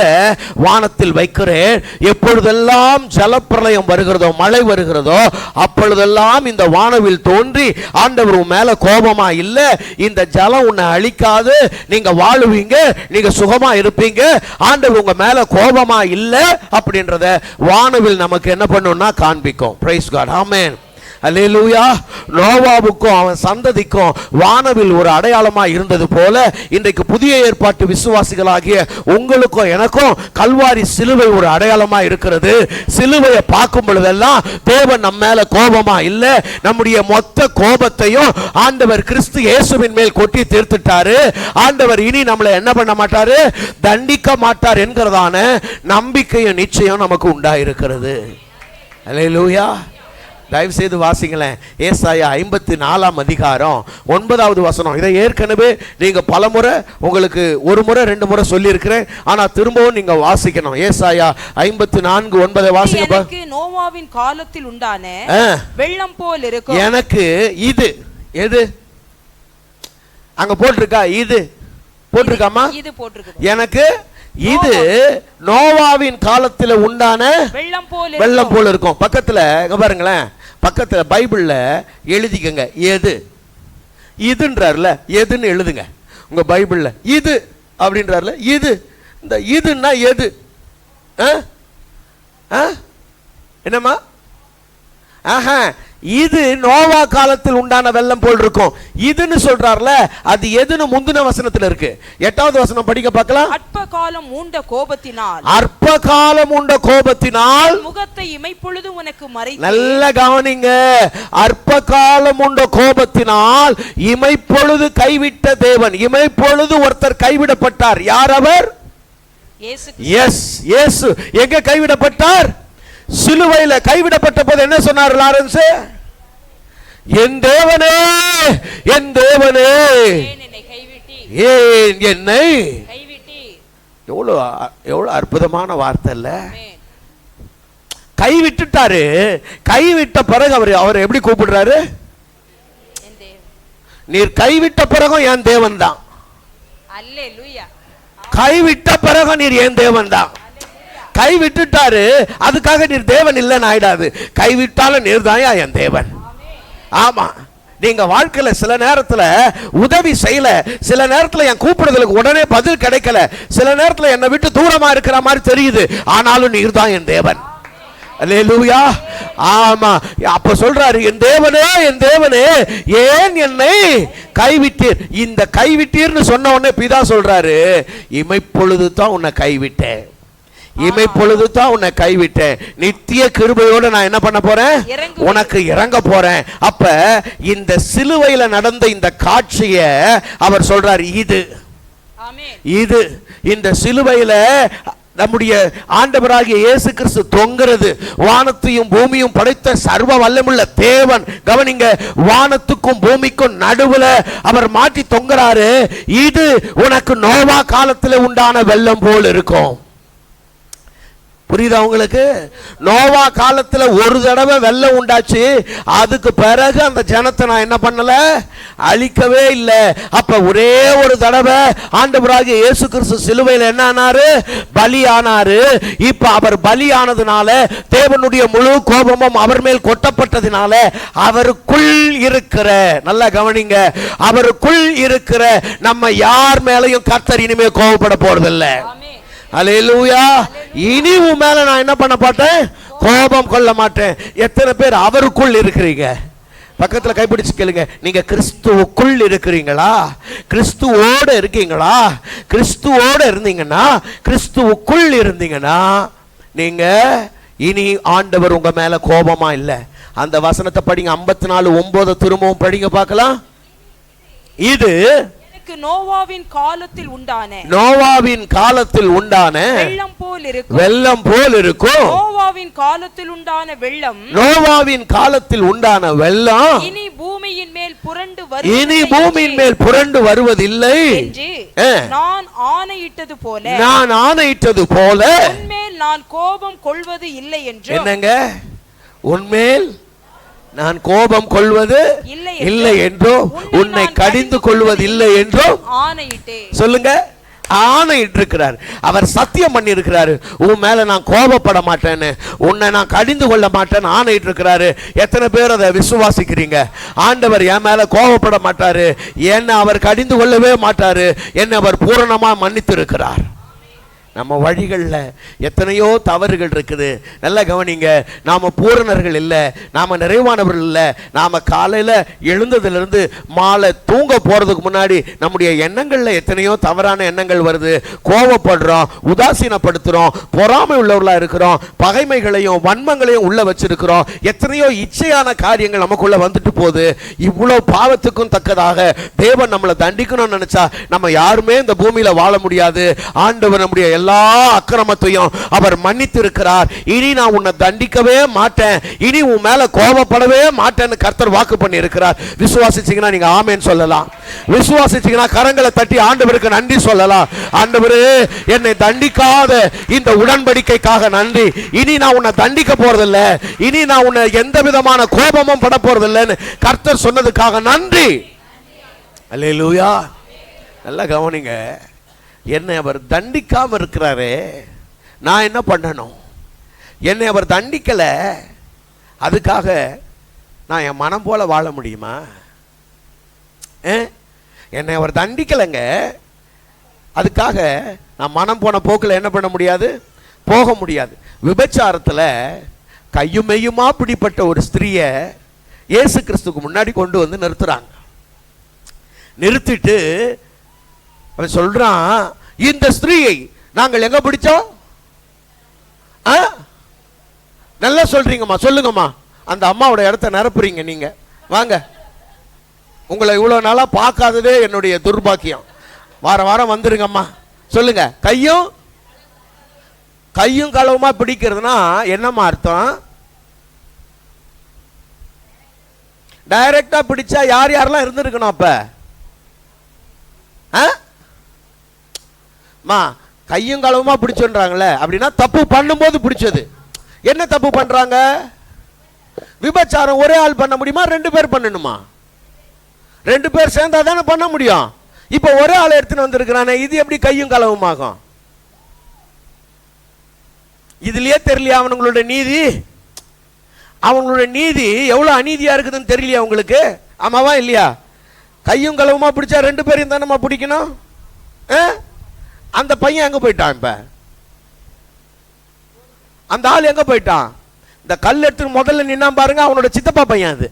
வானத்தில் வைக்கிறேன், எப்பொழுதெல்லாம் ஜலப்பிரளயம் வருகிறதோ, மழை வருகிறதோ, அப்பொழுதெல்லாம் இந்த வானவில் தோன்றி, ஆண்டவர் உன் மேல கோபமா இல்ல, இந்த ஜலம் உன்னை அழிக்காது, நீங்க வாழுவீங்க, நீங்க சுகமா இருப்பீங்க, ஆண்டவர் உங்க மேல கோபமா இல்ல அப்படின்றத வானவில் நமக்கு என்ன பண்ணும்னா காண்பிக்கும். பிரைஸ் காட், ஆமென். அல்லேலூயா. நோவாவுக்கும் அவன் சந்ததிக்கும் வானவில் ஒரு அடையாளமா இருந்தது போல, இன்றைக்கு புதிய ஏற்பாட்டு விசுவாசிகளாகிய உங்களுக்கும் எனக்கும் கல்வாரி சிலுவை ஒரு அடையாளமா இருக்கிறது. சிலுவையை பார்க்கும் பொழுதெல்லாம் தேவன் நம்ம மேல கோபமா இல்ல, நம்முடைய மொத்த கோபத்தையும் ஆண்டவர் கிறிஸ்து இயேசுவின் மேல் கொட்டி தீர்த்துட்டாரு. ஆண்டவர் இனி நம்மளை என்ன பண்ண மாட்டாரு, தண்டிக்க மாட்டார் என்கிறதான நம்பிக்கையும் நிச்சயம் நமக்கு உண்டாயிருக்கிறது. அல்லேலூயா. தயவு செய்து வாசிங்களேன், ஏசாயா 54 அதிகாரம் 9வது வசனம். இதை ஏற்கனவே நீங்க பலமுறை, உங்களுக்கு ஒரு முறை 2 முறை சொல்லி இருக்கிறேன், ஆனா திரும்பவும் நீங்க வாசிக்கணும். ஏசாயா 54:9 வாசிங்க. எனக்கு நோவாவின் காலத்தில் உண்டான வெள்ளம் போல் இருக்கும். எனக்கு இது எது அங்க போட்டிருக்கா? இது போட்டிருக்காமா? இது போட்டிருக்கு. எனக்கு இது நோவாவின் காலத்தில் உண்டான வெள்ளம் போல இருக்கும். பக்கத்துல பாருங்களேன், பக்கத்துல பைபிள்ல எழுதிக்கங்க, எது இதுன்றார்ல, எதுன்னு எழுதுங்க உங்க பைபிள்ல. இது அப்படின்றார்ல, இது. இந்த இதுன்னா எது? என்னம்மா? ஆஹா, இது நோவா காலத்தில் உண்டான வெள்ளம் போல் இருக்கும். இதுன்னு சொல்றார்ல, அது எதுன்னு முந்தின வசனத்துல இருக்கு. 8வது வசனம் படிக்க பார்க்கலாம். அற்ப காலம் உண்ட கோபத்தினால், அற்ப காலம் உண்ட கோபத்தினால் முகத்தை இமைப்பொழுது உனக்கு மறைத்து. நல்ல கவனிங்க, அற்ப காலம் உண்ட கோபத்தினால் இமைப்பொழுது கைவிட்ட தேவன். இமைப்பொழுது ஒருத்தர் கைவிடப்பட்டார். யார் அவர்? இயேசு. எங்க கைவிடப்பட்டார்? சிலுவையில கைவிடப்பட்ட போது என்ன சொன்னார் லாரன்ஸ்? என் தேவனே, என் தேவனே, ஏன் என்னை கைவிட்டீர். எவ்வளவு அற்புதமான வார்த்தை இல்ல? கைவிட்டுட்டாரு. கைவிட்ட பிறகு அவர் எப்படி கூப்பிடுறாரு? நீர் கைவிட்ட பிறகும் என் தேவன் தான். கைவிட்ட பிறகு நீர் என் தேவன் தான். கை விட்டுட்டாரு, அதுக்காக நீர் தேவன் இல்லைன்னு ஆயிடாது. கைவிட்டாலும் நீர் தான் என் தேவன். ஆமா, நீங்க வாழ்க்கையில சில நேரத்துல உதவி செய்யல, சில நேரத்துல என் கூப்பிடுதலுக்கு உடனே பதில் கிடைக்கல, சில நேரத்துல என்னை விட்டு தூரமா இருக்கிற மாதிரி தெரியுது, ஆனாலும் நீர் தான் என் தேவன். அல்லேலூயா. ஆமா, அப்ப சொல்றாரு, என் தேவனே, என் தேவனே, ஏன் என்னை கைவிட்டீர். இந்த கைவிட்டீர்னு சொன்ன உடனே பிதா சொல்றாரு, இமைப்பொழுது தான் உன்னை கைவிட்டேன், இமைப்பொழுது தான் உன்னை கைவிட்டேன், நித்திய கிருபையோடு நான் என்ன பண்ண போறேன், உனக்கு இறங்க போறேன். அப்ப இந்த சிலுவையில நடந்த இந்த காட்சியை அவர் சொல்றார், இது இது இந்த சிலுவையில நம்முடைய ஆண்டவராகிய இயேசு கிறிஸ்து தொங்குறது. வானத்தையும் பூமியும் படைத்த சர்வ வல்லமுள்ள தேவன், கவனிங்க, வானத்துக்கும் பூமிக்கும் நடுவுல அவர் மாட்டி தொங்குறாரு. இது உனக்கு நோவா காலத்தில் உண்டான வெள்ளம் போல் இருக்கும். புரியுதா உங்களுக்கு? நோவா காலத்துல ஒரு தடவை வெள்ளம் உண்டாச்சு, அதுக்கு பிறகு அந்த ஜனத்தை நான் என்ன பண்ணல, அழிக்கவே இல்லை. அப்ப ஒரே ஒரு தடவை ஆண்டவராகிய இயேசு கிறிஸ்து சிலுவையில் என்ன ஆனாரு, பலியானாரு. இப்ப அவர் பலியானதுனால தேவனுடைய முழு கோபமும் அவர் மேல் கொட்டப்பட்டதினால அவருக்குள் இருக்கிற, நல்லா கவனிங்க, அவருக்குள் இருக்கிற நம்ம யார் மேலையும் கர்த்தர் இனிமே கோபப்பட போறதில்லை. அல்லேலூயா. இனி உன் மேல நான் என்ன பண்ண மாட்டேன், கோபம் கொள்ள மாட்டேன். எத்தனை பேர் அவருக்குள் இருக்கிறீங்க? பக்கத்துல கைப்பிடிச்சு கேளுங்க, நீங்க கிறிஸ்துவுக்குள் இருக்கிறீங்களா? கிறிஸ்துவோடு இருக்கீங்களா? கிறிஸ்துவோட இருந்தீங்கன்னா, கிறிஸ்துவுக்குள் இருந்தீங்கன்னா, நீங்க இனி ஆண்டவர் உங்க மேல கோபமா இல்லை. அந்த வசனத்தை படிங்க, 54:9 திரும்பவும் படிங்க பார்க்கலாம். இது எனக்கு நோவாவின் காலத்தில் உண்டான வெள்ளம் போல் இருக்கும். நோவாவின் காலத்தில் உண்டான வெள்ளம் இனி பூமியின் மேல் புரண்டு வருவதில்லை என்று நான் ஆணையிட்டது போல உன்மேல் நான் கோபம் கொள்வது இல்லை என்றும். என்னங்க? உன்மேல் நான் கோபம் கொள்வது இல்லை என்றும் உன்னை கடிந்து கொள்வது இல்லை என்றும் ஆணையிட்டேன். சொல்லுங்க. ஆணையிட்டு இருக்கிறார். அவர் சத்தியம் பண்ணி இருக்கிறாரு, உன் மேல நான் கோபப்பட மாட்டேன்னு, உன்னை நான் கடிந்து கொள்ள மாட்டேன்னு ஆணையிட்டு இருக்கிறாரு. எத்தனை பேர் அதை விசுவாசிக்கிறீங்க? ஆண்டவர் என் மேல கோபப்பட மாட்டாரு, என்னை அவர் கடிந்து கொள்ளவே மாட்டாரு, என்னை அவர் பூரணமா மன்னித்து இருக்கிறார். நம்ம வழிகளில் எத்தனையோ தவறுகள் இருக்குது. நல்லா கவனிங்க. நாம பூரணர்கள் இல்லை, நாம நிறைவானவர்கள் இல்லை. நாம காலையில் எழுந்ததுலேருந்து மாலை தூங்க போறதுக்கு முன்னாடி நம்முடைய எண்ணங்களில் எத்தனையோ தவறான எண்ணங்கள் வருது. கோபப்படுறோம், உதாசீனப்படுத்துறோம், பொறாமை உள்ளவர்களா இருக்கிறோம், பகைமைகளையும் வன்மங்களையும் உள்ள வச்சிருக்கிறோம். எத்தனையோ இச்சையான காரியங்கள் நமக்குள்ள வந்துட்டு போகுது. இவ்வளவு பாவத்துக்கும் தக்கதாக தேவன் நம்மளை தண்டிக்கணும்னு நினைச்சா நம்ம யாருமே இந்த பூமியில வாழ முடியாது. ஆண்டவர் நம்முடைய எல்லா அக்கிரமத்தையும் அவர் மன்னித்து இருக்கிறார். இனி நான் உன்னை தண்டிக்கவே மாட்டேன், இனி உன் மேல கோபப்படவே மாட்டேன்னு கர்த்தர் வாக்கு பண்ணி இருக்கிறார். விசுவாசிச்சீங்கன்னா நீங்க ஆமென் சொல்லலாம். விசுவாசிச்சீங்கன்னா கரங்களை தட்டி ஆண்டவருக்கு நன்றி சொல்லலாம். ஆண்டவரே, என்னை தண்டிக்காத இந்த உடன்படிக்கைக்காக நன்றி. இனி நான் உன்னை தண்டிக்க போறதில்ல, இனி நான் உன்னை எந்த விதமான கோபமும் பட போறதில்லைன்னு கர்த்தர் சொன்னதுக்காக நன்றி. அல்லேலூயா. நல்லா கவனிங்க. என்னை அவர் தண்டிக்காம இருக்கிறாரே, நான் என்ன பண்ணணும்? என்னை அவர் தண்டிக்கல, அதுக்காக நான் என் மனம் போல வாழ முடியுமா? என்னை அவர் தண்டிக்கலைங்க, அதுக்காக நான் மனம் போன போக்கில் என்ன பண்ண முடியாது? போக முடியாது. விபச்சாரத்தில் கையும் மெய்யுமா பிடிப்பட்ட ஒரு ஸ்திரியை இயேசு கிறிஸ்துக்கு முன்னாடி கொண்டு வந்து நிறுத்துறாங்க. நிறுத்திட்டு அவன் சொல்றான், இந்த ஸ்திரீயை நாங்கள் எங்க பிடிச்சோம்? நல்லா சொல்றீங்கம்மா, சொல்லுங்கம்மா. அந்த அம்மாவோட இடத்த நிரப்புறீங்க நீங்க. வாங்க, உங்களை இவ்வளவு நாளா பார்க்காததே என்னுடைய துர்பாக்கியம். வாரம் வாரம் வந்துருங்கம்மா. சொல்லுங்க. கையும் களவுமா பிடிக்கிறதுனா என்னம்மா அர்த்தம்? டைரக்டா பிடிச்சா யார் யாரெல்லாம் இருந்திருக்கணும்? அப்ப கையும் களவுமா பிடிச்சுன்றாங்களே, அப்படின்னா தப்பு பண்ணும்போது பிடிச்சது. என்ன தப்பு பண்றாங்க? விபச்சாரம் ஒரே ஆள் பண்ண முடியுமா? 2 பேர் பண்ணணுமா? 2 பேர் சேர்ந்தா தானே பண்ண முடியும். இப்ப ஒரே ஆள் எடுத்துன்னு வந்திருக்கிறானே, இது எப்படி கையும் களவுமாகும்? இதுலயே தெரியலையா அவங்களுடைய நீதி? அவங்களுடைய நீதி எவ்வளவு அநீதியா இருக்குதுன்னு தெரியலையா உங்களுக்கு? ஆமாவா இல்லையா? கையும் களவுமா பிடிச்சா 2 பேரையும் தானே பிடிக்கணும். அந்த பையன் எங்க போயிட்டான்? இப்ப அந்த ஆள் எங்க போயிட்டான்? இந்த கல் எடுத்து முதல்ல நின்னா பாருங்க, அவனோட சித்தப்பா பையன் அது.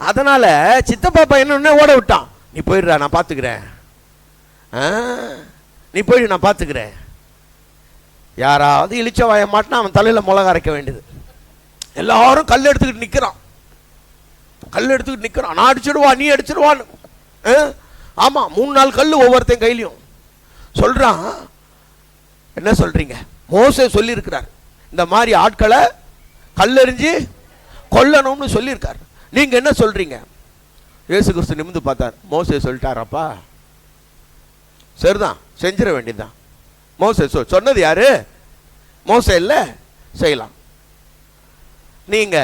அதனால சித்தப்பா பையன் ஓட விட்டான். நீ போயிடுறா, நான் பாத்துக்கிறேன், நீ போயிடு, நான் பாத்துக்கிறேன். யாராவது இழிச்ச வாய மாட்டினா அவன் தலையில மிளகா அரைக்க வேண்டியது. எல்லாரும் கல் எடுத்துக்கிட்டு நிக்கிறான், நான் அடிச்சிடுவா, நீ அடிச்சிடுவான்னு. ஆமா, 3-4 கல் ஒவ்வொருத்தையும் கையிலையும். சொல்றான், என்ன சொல்றீங்க? மோசே சொல்லி இருக்கிறார், இந்த மாதிரி ஆட்களை கல்லெறிஞ்சு கொல்லணும்னு சொல்லியிருக்கார். நீங்க என்ன சொல்றீங்க? இயேசு கிறிஸ்து நிமிந்து பார்த்தார். மோசே சொல்லிட்டாரப்பா, சரிதான், செஞ்சிட வேண்டியதுதான். மோசே சொன்னது யாரு? மோசே இல்ல, செய்யலாம். நீங்க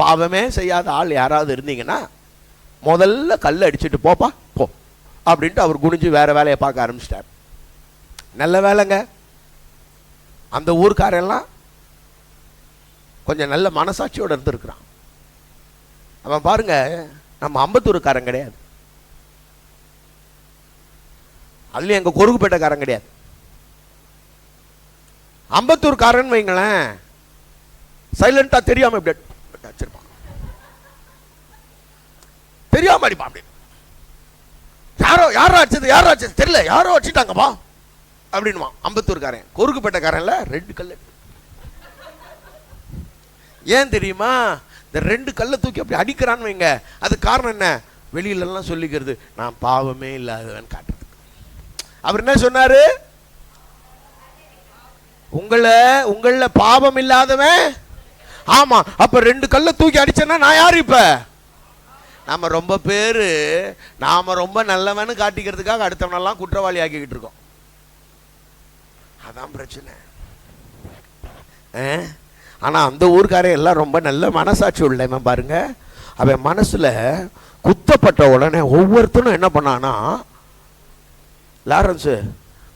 பாவமே செய்யாத ஆள் யாராவது இருந்தீங்கன்னா முதல்ல கல்ல அடிச்சுட்டு போப்பா போ அப்படின்ட்டு அவர் குனிஞ்சு வேற வேலையை பார்க்க ஆரம்பிச்சிட்டார். நல்ல வேலைங்க, அந்த ஊர்க்காரெல்லாம் கொஞ்சம் நல்ல மனசாட்சியோட இருந்திருக்கிறான். அவன் பாருங்க, நம்ம அம்பத்தூருக்காரன் கிடையாது, அதுலயும் எங்க கொருகுப்பேட்டைக்காரன் கிடையாது. அம்பத்தூர்காரன் வைங்களேன், சைலண்டா தெரியாம இப்படி வச்சிருப்பான், தெரியாம அடிப்பான். அப்படி யாரோ அடிச்சது தெரியல, யாரோ அடிச்சிட்டாங்கப்பா அப்படின்னுவான் அம்பத்தூர்காரன். கொருகுப்பேட்டைக்காரன்ல 2 கல்லு. ஏன் தெரியுமா? இந்த 2 கல்லை தூக்கி அப்படி அடிக்கிறான்னு வைங்க, அது காரணம் என்ன? வெளியிலலாம் சொல்லிக்கிறது நான் பாவமே இல்லாதவன் காட்டுறது. அவர் என்ன சொன்னாரு? உங்கள பாவம் இல்லாதவன். ஆமா, அப்ப 2 கல்லை தூக்கி அடிச்சேன்னா நான் யாரு? இப்ப நாம ரொம்ப பேரு நாம ரொம்ப நல்லவன்னு காட்டிக்கிறதுக்காக அடுத்தவனெல்லாம் குற்றவாளி ஆக்கிக்கிட்டு இருக்கோம். அதான் பிரச்சனை. ஆனா அந்த ஊர்க்காரன் எல்லாம் ரொம்ப நல்ல மனசாட்சி உள்ளவன் பாருங்க. அவன் மனசுல குத்தப்பட்ட உடனே ஒவ்வொருத்தனும் என்ன பண்ணானா, லாரன்ஸ்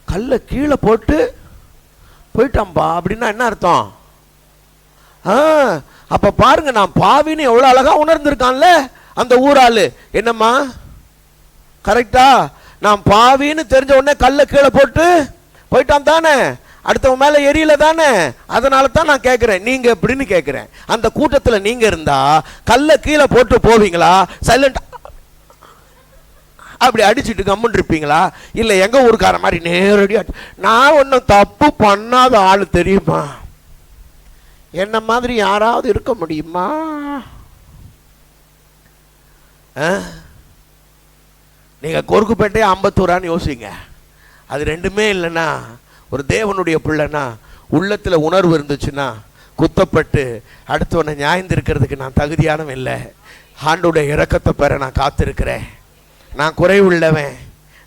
கல்லை கீழே போட்டு போயிட்டான்பா அப்படின்னா என்ன அர்த்தம்? அப்ப பாருங்க, நான் பாவின்னு எவ்வளவு அழகா உணர்ந்திருக்கான்ல அந்த ஊராளு. என்னம்மா கரெக்டா? நான் பாவின்னு தெரிஞ்ச உடனே கல்லை கீழே போட்டு போயிட்டான் தானே, அடுத்தவன் மேல எரியல தானே. அதனால தான் நான் கேட்கிறேன், நீங்க எப்படின்னு கேட்கிறேன். அந்த கூட்டத்துல நீங்க இருந்தா கல்லை கீழே போட்டு போவீங்களா, சைலண்ட் அப்படி அடிச்சுட்டு கம்முன்னு இருப்பீங்களா, இல்ல எங்க ஊருக்கார மாதிரி நேரடியா நான் ஒன்னும் தப்பு பண்ணாத ஆளு தெரியுமா, என்ன மாதிரி யாராவது இருக்க முடியுமா? நீங்க கொருக்குப்பேட்டையா அம்பத்தூரான்னு யோசிங்க. அது ரெண்டுமே இல்லைன்னா, ஒரு தேவனுடைய பிள்ளைனா உள்ளத்துல உணர்வு இருந்துச்சுன்னா, குத்தப்பட்டு அடுத்தவனை நியாயந்திருக்கிறதுக்கு நான் தகுதியானவன் இல்லை, ஆண்டோடைய இரக்கத்தை பெற நான் காத்திருக்கிறேன், நான் குறைவுள்ளவன்,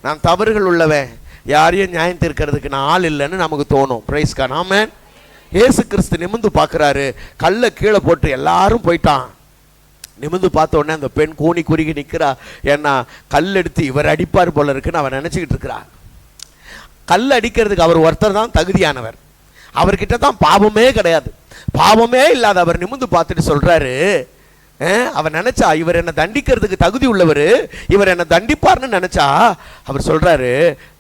நான் தவறுகள் உள்ளவன், யாரையும் நியாயம் தீர்க்கிறதுக்கு நான் ஆள் இல்லைன்னு நமக்கு தோணும். Praise God. ஆமென். இயேசு கிறிஸ்து நிமிந்து பார்க்குறாரு, கல்லை கீழே போட்டு எல்லாரும் போயிட்டான். நிமிந்து பார்த்த உடனே அந்த பெண் கூனி குறுகி நிற்கிறா. ஏன்னா கல் எடுத்து இவர் அடிப்பார் போல இருக்குன்னு அவன் நினச்சிக்கிட்டு இருக்கிறார். கல் அடிக்கிறதுக்கு அவர் ஒருத்தர் தான் தகுதியானவர், அவர்கிட்ட தான் பாவமே கிடையாது. பாவமே இல்லாத அவர் நிமிந்து பார்த்துட்டு சொல்றாரு, அவர் நினைச்சா இவர் என்ன தண்டிக்கிறதுக்கு தகுதி உள்ளவர், இவர் என்ன தண்டிப்பார்னு நினைச்சா அவர் சொல்றாரு,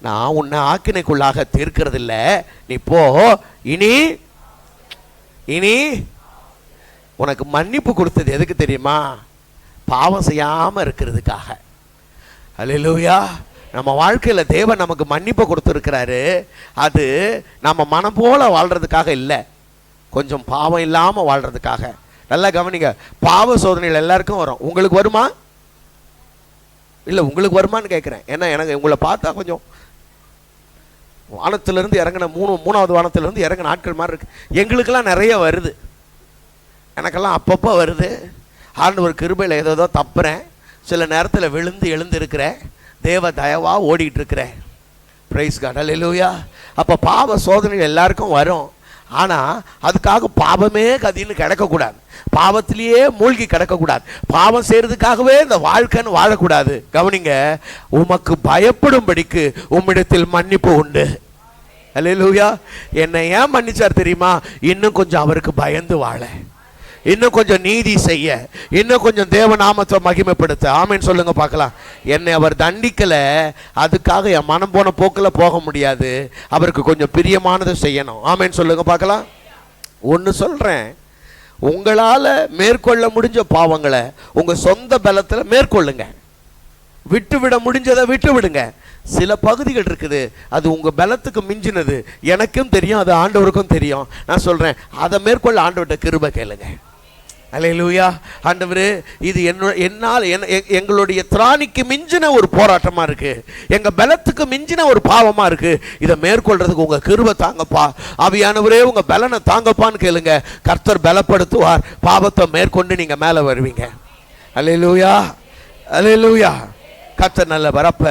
நான் உன்னை ஆக்கினைக்குள்ளாக தீர்க்கிறது இல்லை, நீ போ, இனி உனக்கு மன்னிப்பு கொடுத்தது எதுக்கு தெரியுமா? பாவம் செய்யாம இருக்கிறதுக்காக. அல்லேலூயா. நம்ம வாழ்க்கையில தேவன் நமக்கு மன்னிப்பு கொடுத்துருக்கிறாரு. அது நம்ம மனம் போல வாழ்றதுக்காக இல்லை, கொஞ்சம் பாவம் இல்லாம வாழ்றதுக்காக. நல்லா கவனிங்க, பாவ சோதனைகள் எல்லாருக்கும் வரும். உங்களுக்கு வருமா? இல்லை, உங்களுக்கு வருமானு கேட்குறேன். ஏன்னா எனக்கு உங்களை பார்த்தா கொஞ்சம் வானத்திலிருந்து இறங்கின மூணாவது வானத்திலிருந்து இறங்கின நாட்கள் மாதிரி இருக்கு. எங்களுக்கெல்லாம் நிறைய வருது, எனக்கெல்லாம் அப்பப்போ வருது. ஆண்டவர் கிருபையில் ஏதோ தப்புறேன், சில நேரத்தில் விழுந்து எழுந்து இருக்கிறேன், தேவ தயவா ஓடிட்டு இருக்கிறேன். Praise God. அல்லேலூயா. அப்போ பாவ சோதனைகள் எல்லாருக்கும் வரும். ஆனால் அதுக்காக பாவமே கதின்னு கிடக்கக்கூடாது, பாவத்திலேயே மூழ்கி கிடக்கக்கூடாது, பாவம் செய்யறதுக்காகவே இந்த வாழ்க்கைன்னு வாழக்கூடாது. கவனிங்க, உமக்கு பயப்படும்படிக்கு உம்மிடத்தில் மன்னிப்பு உண்டு. அல்லேலூயா. என்னை ஏன் மன்னிச்சார் தெரியுமா? இன்னும் கொஞ்சம் அவருக்கு பயந்து வாழ, இன்னும் கொஞ்சம் நீதி செய்ய, இன்னும் கொஞ்சம் தேவ நாமத்தை மகிமைப்படுத்த. ஆமேன்னு சொல்லுங்க பார்க்கலாம். என்னை அவர் தண்டிக்கல, அதுக்காக என் மனம் போன போக்கில் போக முடியாது, அவருக்கு கொஞ்சம் பிரியமானதை செய்யணும். ஆமேன்னு சொல்லுங்க பார்க்கலாம். ஒன்று சொல்றேன், உங்களால மேற்கொள்ள முடிஞ்ச பாவங்களை உங்க சொந்த பலத்தில் மேற்கொள்ளுங்க, விட்டு விட முடிஞ்சதை விட்டு விடுங்க. சில பகுதிகள் இருக்குது, அது உங்க பலத்துக்கு மிஞ்சினது, எனக்கும் தெரியும், அது ஆண்டவருக்கும் தெரியும். நான் சொல்றேன், அதை மேற்கொள்ள ஆண்டவர்கிட்ட கிருபை கேளுங்க. அல்லேலூயா. ஆண்டவரே, இது என்னால் எங்களுடைய திராணிக்கு மிஞ்சின ஒரு போராட்டமா இருக்கு, எங்க பலத்துக்கு மிஞ்சின ஒரு பாவமா இருக்கு, இதை மேற்கொள்றதுக்கு உங்க கிருபை தாங்கப்பா, ஆவியானவரே உங்க பலனை தாங்கப்பான்னு கேளுங்க. கர்த்தர் பலப்படுத்துவார், பாவத்தை மேற்கொண்டு நீங்க மேல வருவீங்க. அல்லேலூயா, அல்லேலூயா. கர்த்தர் நல்ல வரப்ப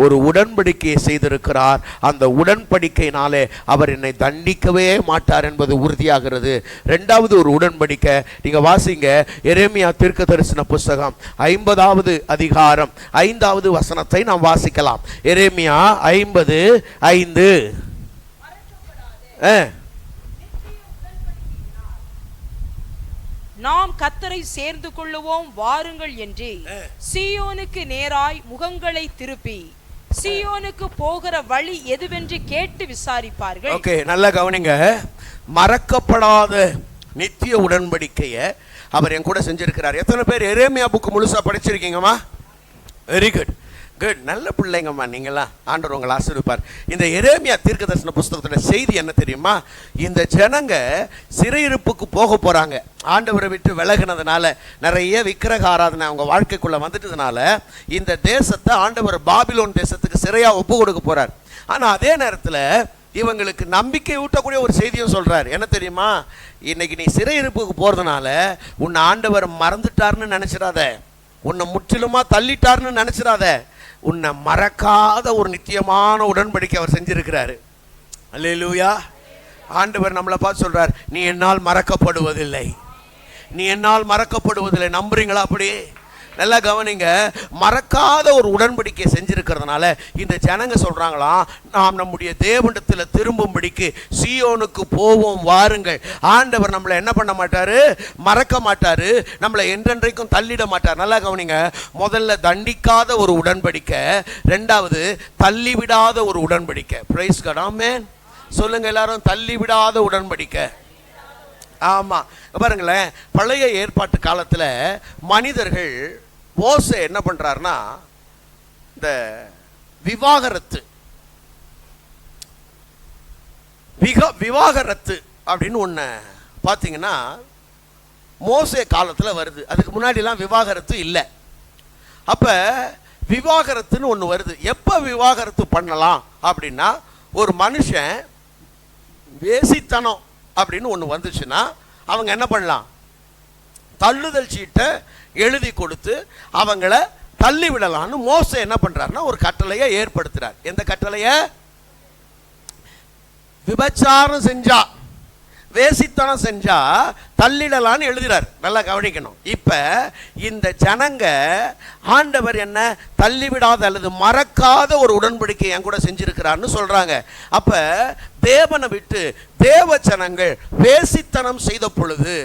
ஒரு உடன்படிக்கையை செய்திருக்கிறார். அந்த உடன்படிக்கையினாலே அவர் என்னை தண்டிக்கவே மாட்டார் என்பது உறுதியாகிறது. இரண்டாவது ஒரு உடன்படிக்கை, நீங்க வாசிங்க, எரேமியா தீர்க்கதரிசன புஸ்தகம் 50வது அதிகாரம் 5வது வசனத்தை நாம் வாசிக்கலாம். எரேமியா 50:5. நாம் கர்த்தரை சேர்ந்து கொள்ளுவோம் வாருங்கள் என்று சீயோனுக்கு நேராய் முகங்களை திருப்பி சீயோனுக்கு போகிற வழி எதுவென்று கேட்டு விசாரிப்பார்கள். ஓகே, நல்லா கவனிங்க. மறக்கப்படாத நித்திய உடன்படிக்கையை அவர் என் கூட செஞ்சிருக்கிறார். எத்தனை பேர் எரேமியா புக் முழுசா படிச்சிருக்கீங்கம்மா? Very good. குட், நல்ல பிள்ளைங்கம்மா நீங்களா. ஆண்டவர் உங்களை ஆசீர்வதிப்பார். இந்த எரேமியா தீர்க்கதரிசன புஸ்தகத்தோட செய்தி என்ன தெரியுமா? இந்த ஜனங்க சிறையிருப்புக்கு போக போறாங்க. ஆண்டவரை விட்டு விலகினதுனால, நிறைய விக்கிரக ஆராதனை அவங்க வாழ்க்கைக்குள்ள வந்துட்டதுனால இந்த தேசத்தை ஆண்டவர் பாபிலோன் தேசத்துக்கு சிறையா ஒப்பு கொடுக்க போறார். ஆனா அதே நேரத்துல இவங்களுக்கு நம்பிக்கை ஊட்டக்கூடிய ஒரு செய்தியும் சொல்றாரு. என்ன தெரியுமா? இன்னைக்கு நீ சிறையிருப்புக்கு போறதுனால உன்னை ஆண்டவர் மறந்துட்டாருன்னு நினைச்சிடாத, உன்னை முற்றிலுமா தள்ளிட்டாருன்னு நினைச்சிடாத. உன்னை மறக்காத ஒரு நித்தியமான உடன்படிக்கை அவர் செஞ்சிருக்கிறாரு. அல்லேலூயா. ஆண்டவர் நம்மளை பார்த்து சொல்றார், நீ என்னால் மறக்கப்படுவதில்லை, நீ என்னால் மறக்கப்படுவதில்லை. நம்புறீங்களா? அப்படி நல்லா கவனிங்க. மறக்காத ஒரு உடன்படிக்கை செஞ்சிருக்கிறதுனால இந்த ஜனங்க சொல்றாங்களாம், நாம் நம்முடைய தேவனிடத்தில் திரும்பும்படிக்கு சீயோனுக்கு போவோம் வாருங்கள். ஆண்டவர் நம்மளை என்ன பண்ண மாட்டாரு? மறக்க மாட்டாரு, நம்மளை என்றென்றைக்கும் தள்ளிட மாட்டார். நல்லா கவனிங்க. முதல்ல தண்டிக்காத ஒரு உடன்படிக்கை, ரெண்டாவது தள்ளிவிடாத ஒரு உடன்படிக்கை. Praise God. ஆமென். சொல்லுங்க எல்லாரும், தள்ளிவிடாத உடன்படிக்கை. ஆமா, பாருங்களேன், பழைய ஏற்பாட்டு காலத்துல மனிதர்கள், மோசே என்ன பண்றாருன்னா, இந்த விவாகரத்து அப்படின்னு ஒண்ணு பாத்தீங்கன்னா மோசே காலத்துல வருது. அதுக்கு முன்னாடி எல்லாம் விவாகரத்து இல்லை. அப்ப விவாகரத்துன்னு ஒண்ணு வருது. எப்ப விவாகரத்து பண்ணலாம் அப்படின்னா, ஒரு மனுஷன் வேசித்தனம் அப்படின்னு ஒன்று வந்துச்சுன்னா அவங்க என்ன பண்ணலாம்? தள்ளுதல் சீட்டை எழுதி கொடுத்து அவங்கள தள்ளி விடலான்னு மோசே என்ன பண்றாருன்னா ஒரு கட்டளையை ஏற்படுத்துறார். எந்த கட்டளையை? விபச்சாரம் செஞ்சா, வேசித்தனம் செஞ்சா தள்ளிடலான்னு எழுதுறார். நல்லா கவனிக்கணும். இப்ப இந்த ஜனங்க ஆண்டவர் என்ன தள்ளிவிடாத அல்லது மறக்காத ஒரு உடன்படிக்கை என் கூட செஞ்சிருக்கிறான்னு சொல்றாங்க. அப்ப தேவனை விட்டு தேவ ஜனங்கள் வேசித்தனம் செய்த பொழுது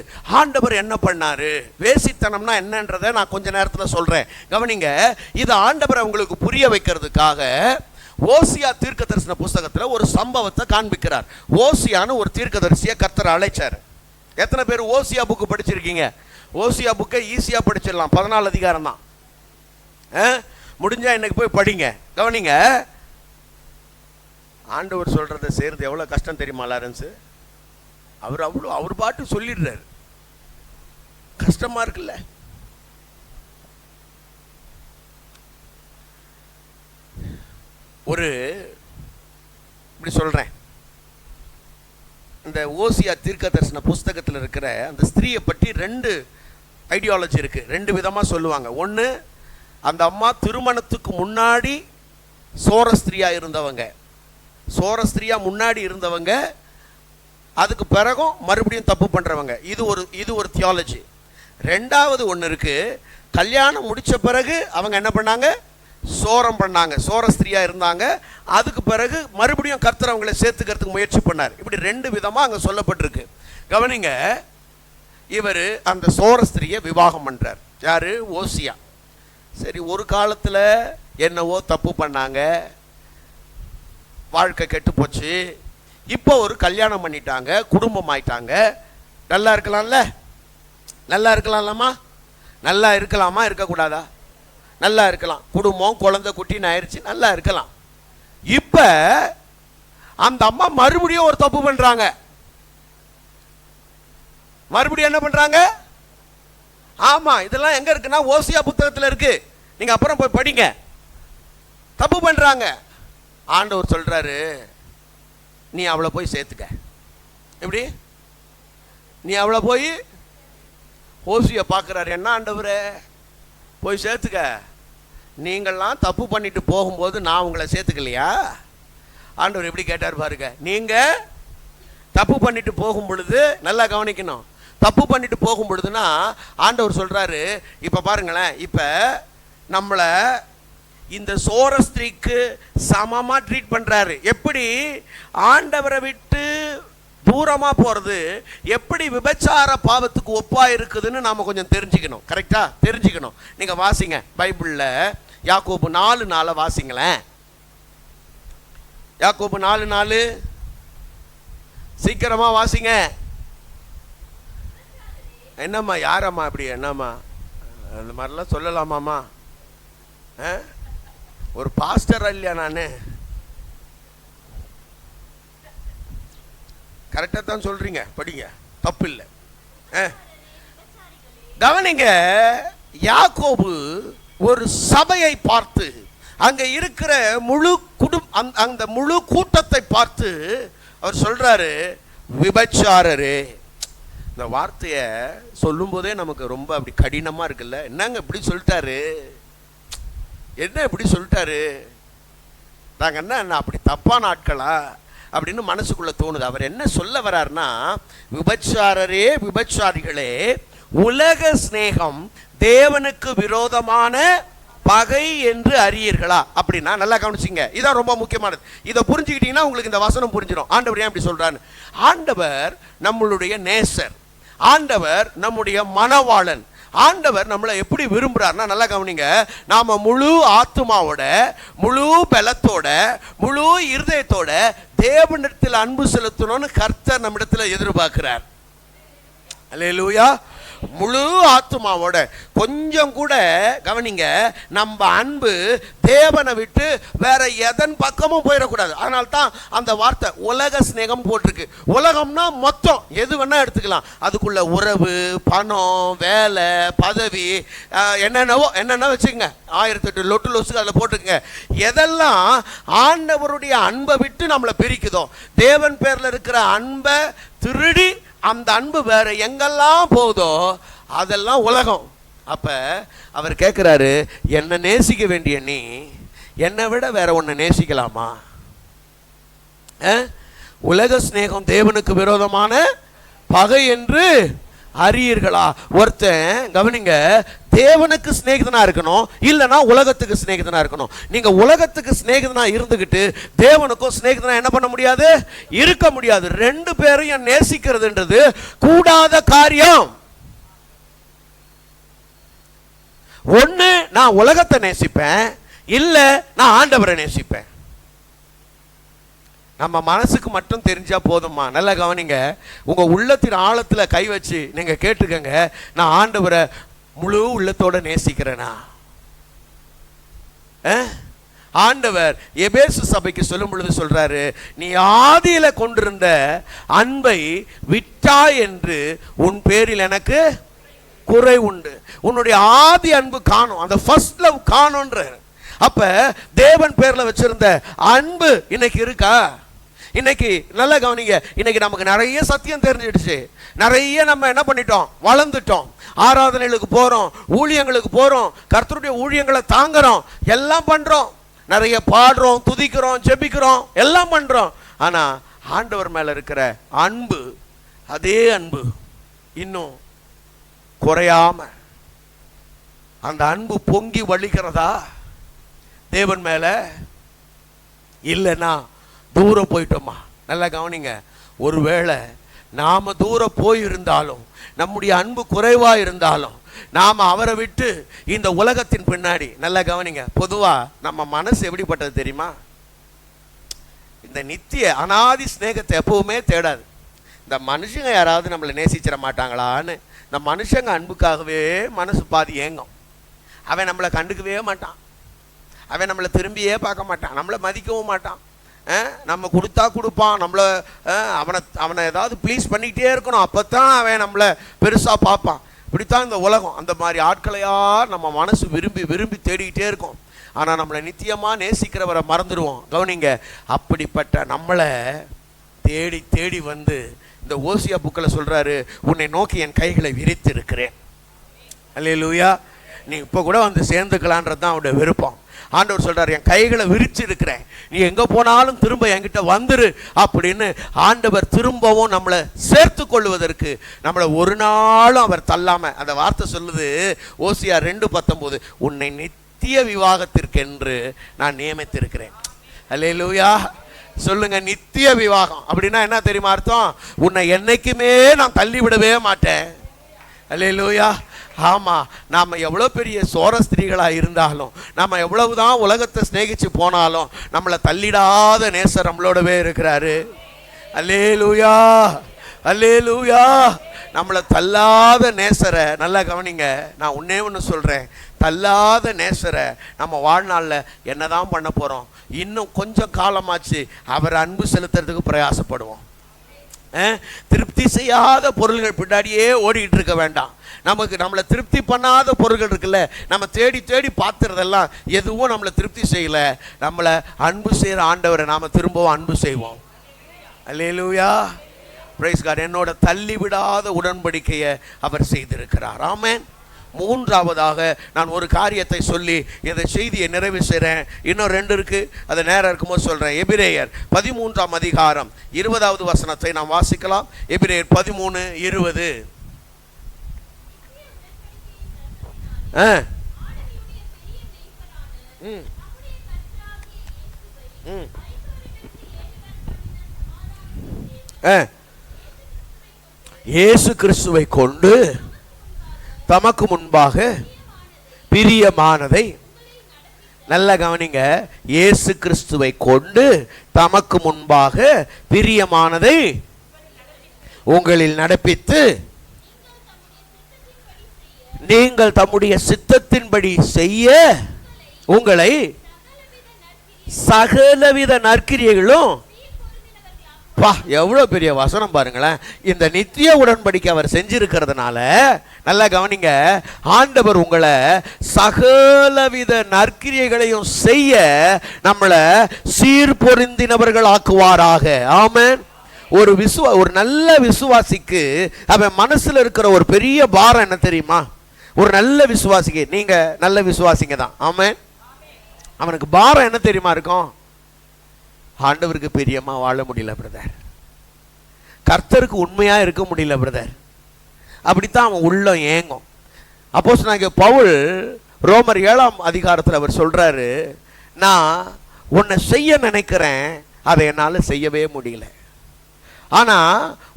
ஆண்டவர் என்ன பண்ணாரு? வேசித்தனம்னா என்னன்றதை நான் கொஞ்ச நேரத்தில் சொல்றேன், கவனிங்க. இது ஆண்டவர் அவங்களுக்கு புரிய வைக்கிறதுக்காக ஓசியா தீர்க்கதரிசன புஸ்தகத்தில் ஒரு சம்பவத்தை காண்பிக்கிறார். ஓசியான்னு ஒரு தீர்க்கதரிசியை கர்த்தர் அழைச்சார். எத்தனை பேர் ஓசியா புக்கு படிச்சிருக்கீங்க? ஓசியா புக்கை ஈஸியா படிச்சிடலாம், 14 அதிகாரம் தான். முடிஞ்சா இன்னைக்கு போய் படிங்க. கவனிங்க, ஆண்டவர் சொல்றதை செய்யறது எவ்வளவு கஷ்டம் தெரியுமா லாரன்ஸ்? அவர் பாட்டு சொல்லிடுறாரு. கஷ்டமா இருக்குல்ல? ஒரு இப்படி சொல்றேன், இந்த ஓசியா தீர்க்கதரிசன புஸ்தகத்தில் இருக்கிற அந்த ஸ்திரீயை பற்றி 2 ஐடியாலஜி இருக்கு. 2 விதமா சொல்லுவாங்க. ஒன்று, அந்த அம்மா திருமணத்துக்கு முன்னாடி சோரஸ்திரியா இருந்தவங்க, சோரஸ்திரியா முன்னாடி இருந்தவங்க, அதுக்கு பிறகும் மறுபடியும் தப்பு பண்றவங்க. இது ஒரு தியாலஜி. ரெண்டாவது ஒன்று இருக்கு, கல்யாணம் முடிச்ச பிறகு அவங்க என்ன பண்ணாங்க? சோரம் பண்ணாங்க, சோரஸ்திரியா இருந்தாங்க. அதுக்கு பிறகு மறுபடியும் கர்த்தர் அவங்களை சேர்த்துக்கிறதுக்கு முயற்சி பண்ணார். இப்படி 2 விதமா அங்க சொல்லப்பட்டிருக்கு. கவனிங்க, இவர் அந்த சோரஸ்திரியை விவாகம் பண்றார். யாரு? ஓசியா. சரி, ஒரு காலத்துல என்னவோ தப்பு பண்ணாங்க, வாழ்க்கை கெட்டு போச்சு. இப்போ ஒரு கல்யாணம் பண்ணிட்டாங்க, குடும்பம் ஆயிட்டாங்க. நல்லா இருக்கலாம்ல? நல்லா இருக்கலாம்லம்மா? நல்லா இருக்கலாமா? இருக்கக்கூடாதா? நல்லா இருக்கலாம். குடும்பம் குழந்தை குட்டின்னு ஆயிடுச்சு, நல்லா இருக்கலாம். இப்ப அந்த அம்மா மறுபடியும் ஒரு தப்பு பண்றாங்க. மறுபடியும் என்ன பண்றாங்க? ஆமா, இதெல்லாம் எங்க இருக்குன்னா ஓசியா புத்தகத்துல இருக்கு, நீங்க அப்புறம் போய் படிங்க. தப்பு பண்றாங்க. ஆண்டவர் சொல்றாரு, நீ அவளை போய் சேர்த்துக்க. எப்படி? நீ அவளை போய், ஓசியா பார்க்கிறாரு, என்ன ஆண்டவரே போய் சேர்த்துக்க, நீங்கள்லாம் தப்பு பண்ணிட்டு போகும்போது நான் உங்களை சேர்த்துக்கலையா? ஆண்டவர் எப்படி கேட்டார் பாருங்க. நீங்க தப்பு பண்ணிட்டு போகும் பொழுது, நல்லா கவனிக்கணும், தப்பு பண்ணிட்டு போகும் பொழுதுனா ஆண்டவர் சொல்றாரு, இப்ப பாருங்களேன், இப்ப நம்மள இந்த சோரஸ்திரிக்கு சமமா ட்ரீட் பண்றாரு. எப்படி ஆண்டவரை விட்டு தூரமா போறது எப்படி விபச்சார பாவத்துக்கு ஒப்பா இருக்குதுன்னு நாம கொஞ்சம் தெரிஞ்சுக்கணும். கரெக்டா? தெரிஞ்சுக்கணும். நீங்க வாசிங்க பைபிள்ல யாக்கோபு 4:4 வாசிங்களேன். யாக்கோபு 4:4 சீக்கிரமா வாசிங்க. என்னம்மா, யாரம்மா இப்படி? என்னம்மா அந்த மாதிரிலாம் சொல்லலாமாம்மா? ஒரு பாஸ்டர் இல்லையா? நான் கரெக்டா தான் சொல்றீங்க, படிங்க, தப்பு இல்லை. கவனிங்க, யாக்கோபு ஒரு சபையை பார்த்து, அங்க இருக்கிற முழு அந்த முழு கூட்டத்தை பார்த்து அவர் சொல்றாரு, விபச்சாரரே. இந்த வார்த்தைய சொல்லும் போதே நமக்கு ரொம்ப அப்படி கடினமா இருக்குல்ல. என்னங்க இப்படி சொல்லிட்டாரு, என்ன இப்படி சொல்லிட்டாரு, நாங்க என்ன அப்படி தப்பான ஆட்களா அப்படின்னு மனசுக்குள்ள தோணுது. அவர் என்ன சொல்ல வர்றாருன்னா, விபச்சாரரே, விபச்சாரிகளே, உலக சிநேகம் தேவனுக்கு விரோதமான பகை என்று அறியீர்களா? அப்படின்னா நல்லா கவனிச்சிங்க, இதான் ரொம்ப முக்கியமானது. இதை புரிஞ்சுக்கிட்டீங்கன்னா உங்களுக்கு இந்த வசனம் புரிஞ்சிடும். ஆண்டவர் ஏன் இப்படி சொல்றாரு? ஆண்டவர் நம்மளுடைய நேசர், ஆண்டவர் நம்முடைய மனவாளன். ஆண்டவர் நம்மளை எப்படி விரும்புறாருன்னா, நல்லா கவனிங்க, நாம முழு ஆத்துமாவோட, முழு பலத்தோட, முழு இருதயத்தோட தேவனிடத்தில் அன்பு செலுத்தணும்னு கர்த்தர் நம்மிடத்தில் எதிர்பார்க்கிறார். அல்லேலூயா. முழு ஆத்துமாவோட. கொஞ்சம் கூட கவனிங்க, நம்ம அன்பு தேவனை விட்டு வேற எதன் பக்கமும் போயிடக்கூடாது. அதனால தான் அந்த வார்த்தை உலக சிநேகம் போட்டிருக்கு. உலகம்னா மொத்தம் எது வேணா எடுத்துக்கலாம். அதுக்குள்ள உறவு, பணம், வேலை, பதவி, என்னென்ன வச்சுக்கங்க, 1008 லொட்டு லொசுக்கு அதில் போட்டுக்கங்க. எதெல்லாம் ஆண்டவருடைய அன்பை விட்டு நம்மளை பிரிக்குதோ, தேவன் பேர்ல இருக்கிற அன்பை திருடி அந்த அன்பு வேற எங்கெல்லாம் போகுதோ அதெல்லாம் உலகம். அப்ப அவர் கேட்கிறாரு, என்ன நேசிக்க வேண்டிய நீ என்னை விட வேற ஒன்ன நேசிக்கலாமா? உலக சிநேகம் தேவனுக்கு விரோதமான பகை என்று அறியீர்களா? ஒருத்தன் கவனிங்க, தேவனுக்கு சிநேகிதனா இருக்கணும், இல்லைன்னா உலகத்துக்கு சிநேகிதனா இருக்கணும். நீங்க உலகத்துக்கு சிநேகிதனா இருந்துகிட்டு தேவனுக்கும் சிநேகிதனா என்ன பண்ண முடியாது? இருக்க முடியாது. ரெண்டு பேரையும் நேசிக்கிறதுன்றது கூடாத காரியம். ஒண்ணு நான் உலகத்தை நேசிப்பேன், இல்ல நான் ஆண்டவரை நேசிப்பேன். நம்ம மனசுக்கு மட்டும் தெரிஞ்சா போதுமா? நல்லா கவனிங்க, உங்க உள்ளத்தின் ஆழத்துல கை வச்சு நீங்க கேட்டுக்கங்க, நான் ஆண்டவரை முழு உள்ளத்தோட நேசிக்கிறேனா? ஆண்டவர் எபேசு சபைக்கு சொல்லும் பொழுது சொல்றாரு, நீ ஆதியில கொண்டிருந்த அன்பை விட்டாய் என்று உன் பேரில் எனக்கு குறை உண்டு. உன்னுடைய ஆதி அன்பு காணும், அந்த ஃபர்ஸ்ட் லவ் காணும்ன்ற. அப்ப தேவன் பேர்ல வச்சிருந்த அன்பு இன்னைக்கு இருக்கா? இன்னைக்கு நல்லா கவனிங்க, இன்னைக்கு நமக்கு நிறைய சத்தியம் தெரிஞ்சிடுச்சு, நிறைய நம்ம என்ன பண்ணிட்டோம், வளர்ந்துட்டோம், ஆராதனைகளுக்கு போறோம், ஊழியங்களுக்கு போறோம், கர்த்தருடைய ஊழியங்களை தாங்குறோம், எல்லாம் பண்றோம், நிறைய பாடுறோம், துதிக்கிறோம், ஜெபிக்கிறோம், எல்லாம் பண்றோம். ஆனா ஆண்டவர் மேல இருக்கிற அன்பு, அதே அன்பு இன்னும் குறையாம அந்த அன்பு பொங்கி வழிகிறதா தேவன் மேல? இல்லைன்னா தூரம் போயிட்டோமா? நல்லா கவனிங்க, ஒருவேளை நாம தூரம் போயிருந்தாலும், நம்முடைய அன்பு குறைவா இருந்தாலும், நாம அவரை விட்டு இந்த உலகத்தின் பின்னாடி, நல்லா கவனிங்க, பொதுவா நம்ம மனசு எப்படிப்பட்டது தெரியுமா? இந்த நித்திய அனாதி ஸ்நேகத்தை எப்பவுமே தேடாது. இந்த மனுஷங்க யாராவது நம்மளை நேசிச்சிட மாட்டாங்களான்னு இந்த மனுஷங்க அன்புக்காகவே மனசு பாதி ஏங்கும். அவன் நம்மளை கண்டுக்கவே மாட்டான், அவன் நம்மளை திரும்பியே பார்க்க மாட்டான், நம்மளை மதிக்கவும் மாட்டான். நம்ம கொடுத்தா கொடுப்பான், நம்மளை அவனை ஏதாவது ப்ளீஸ் பண்ணிக்கிட்டே இருக்கணும், அப்போத்தான் அவன் நம்மளை பெருசாக பார்ப்பான். இப்படித்தான் இந்த உலகம். அந்த மாதிரி ஆட்களையா நம்ம மனசு விரும்பி விரும்பி தேடிக்கிட்டே இருக்கும். ஆனால் நம்மளை நித்தியமாக நேசிக்கிறவரை மறந்துடுவோம். கவனிங்க, அப்படிப்பட்ட நம்மளை தேடி தேடி வந்து இந்த ஓசியா புக்கில் சொல்கிறாரு, உன்னை நோக்கி என் கைகளை விரித்து இருக்கிறேன். அல்லேலூயா. நீ இப்போ கூட வந்து சேர்ந்துக்கலான்றது தான் அவருடைய விருப்பம். ஆண்டவர் சொல்றாரு, என் கைகளை விரிச்சு இருக்கிறேன், நீ எங்க போனாலும் திரும்ப என்கிட்ட வந்துரு அப்படின்னு. ஆண்டவர் திரும்பவும் நம்மளை சேர்த்து கொள்வதற்கு நம்மளை ஒரு நாளும் அவர் தள்ளாம, அந்த வார்த்தை சொல்லுது ஓசியா 2:19, உன்னை நித்திய விவாகத்திற்கென்று நான் நியமித்திருக்கிறேன். அல்லேலூயா. சொல்லுங்க, நித்திய விவாகம் அப்படின்னா என்ன தெரியுமா அர்த்தம்? உன்னை என்னைக்குமே நான் தள்ளி விடவே மாட்டேன். அல்லேலூயா. ஆமா, நாம எவ்வளவு பெரிய சோர ஸ்திரீகளா இருந்தாலும், நாம எவ்வளவுதான் உலகத்தை சிநேகிச்சு போனாலும், நம்மளை தள்ளிடாத நேசர் நம்மளோடவே இருக்கிறாரு. அல்லேலூயா, அல்லேலூயா. நம்மளை தள்ளாத நேசரை நல்லா கவனிங்க. நான் ஒன்னே ஒன்று சொல்றேன், தள்ளாத நேசரை நம்ம வாழ்நாளில் என்னதான் பண்ண போகிறோம்? இன்னும் கொஞ்சம் காலமாச்சு அவர் அன்பு செலுத்துறதுக்கு பிரயாசப்படுவோம். திருப்தி செய்யாத பொருள்கள் பின்னாடியே ஓடிக்கிட்டு இருக்க வேண்டாம். நம்மளை திருப்தி பண்ணாத பொருள்கள் இருக்குல்ல, நம்ம தேடி தேடி பார்த்துறதெல்லாம் எதுவும் நம்மளை திருப்தி செய்யலை. நம்மளை அன்பு செய்கிற ஆண்டவரை நாம் திரும்பவும் அன்பு செய்வோம். அல்லேலூயா, பிரைஸ் காட். என்னோட தள்ளி விடாத உடன்படிக்கையை அவர் செய்திருக்கிறார். ஆமென். மூன்றாவதாக நான் ஒரு காரியத்தை சொல்லி இந்த செய்தியை நிறைவு செய்கிறேன். இன்னும் 2 இருக்கு, அதை நேரம் இருக்கும்போது சொல்கிறேன். எபிரேயர் 13ஆம் அதிகாரம் 20வது வசனத்தை நாம் வாசிக்கலாம். எபிரேயர் 13:20. இயேசு கிறிஸ்துவை கொண்டு தமக்கு முன்பாக பிரியமானதை, நல்ல கவனிங்க, இயேசு கிறிஸ்துவை கொண்டு தமக்கு முன்பாக பிரியமானதை உங்களில் நடப்பித்து நீங்கள் தம்முடைய சித்தத்தின்படி செய்ய உங்களை சகலவித நற்கிரியைகளும். எவ்வளவு பெரிய வசனம் பாருங்களேன். இந்த நித்திய உடன்படிக்கை அவர் செஞ்சிருக்கிறதுனால, நல்லா கவனிங்க, ஆண்டவர் உங்களை சகலவித நற்கிரியைகளையும் செய்ய நம்மளை சீர்பொருந்தினவர்கள் ஆக்குவாராக. ஆமென். ஒரு நல்ல விசுவாசிக்கு அவன் மனசுல இருக்கிற ஒரு பெரிய பாரம் என்ன தெரியுமா? ஒரு நல்ல விசுவாசிக்கு, நீங்க நல்ல விசுவாசிங்க தான், ஆமென், அவனுக்கு பாரம் என்ன தெரியுமா இருக்கும்? ஆண்டவருக்கு பிரியமா வாழ முடியல பிரதர், கர்த்தருக்கு உண்மையா இருக்க முடியல பிரதர். அப்படித்தான் அவன் உள்ளம் ஏங்கும். அப்போஸ்தலனாகிய பவுல் ரோமர் 7ஆம் அதிகாரத்தில் அவர் சொல்றாரு, நான் உன்னை செய்ய நினைக்கிறேன், அதை என்னால் செய்யவே முடியல. ஆனா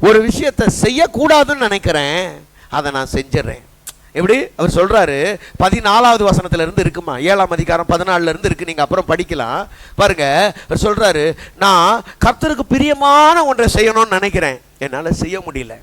ஒரு விஷயத்தை செய்யக்கூடாதுன்னு நினைக்கிறேன், அதை நான் செஞ்சிடறேன். எப்படி அவர் சொல்றாரு? 14வது வசனத்துல இருந்து இருக்குமா, 7ஆம் அதிகாரம் 14ல இருந்து இருக்கு, நீங்க அப்புறம் படிக்கலாம் பாருங்க. அவர் சொல்றாரு, நான் கர்த்தருக்கு பிரியமான ஒன்றை செய்யணும்னு நினைக்கிறேன், என்னால செய்ய முடியல.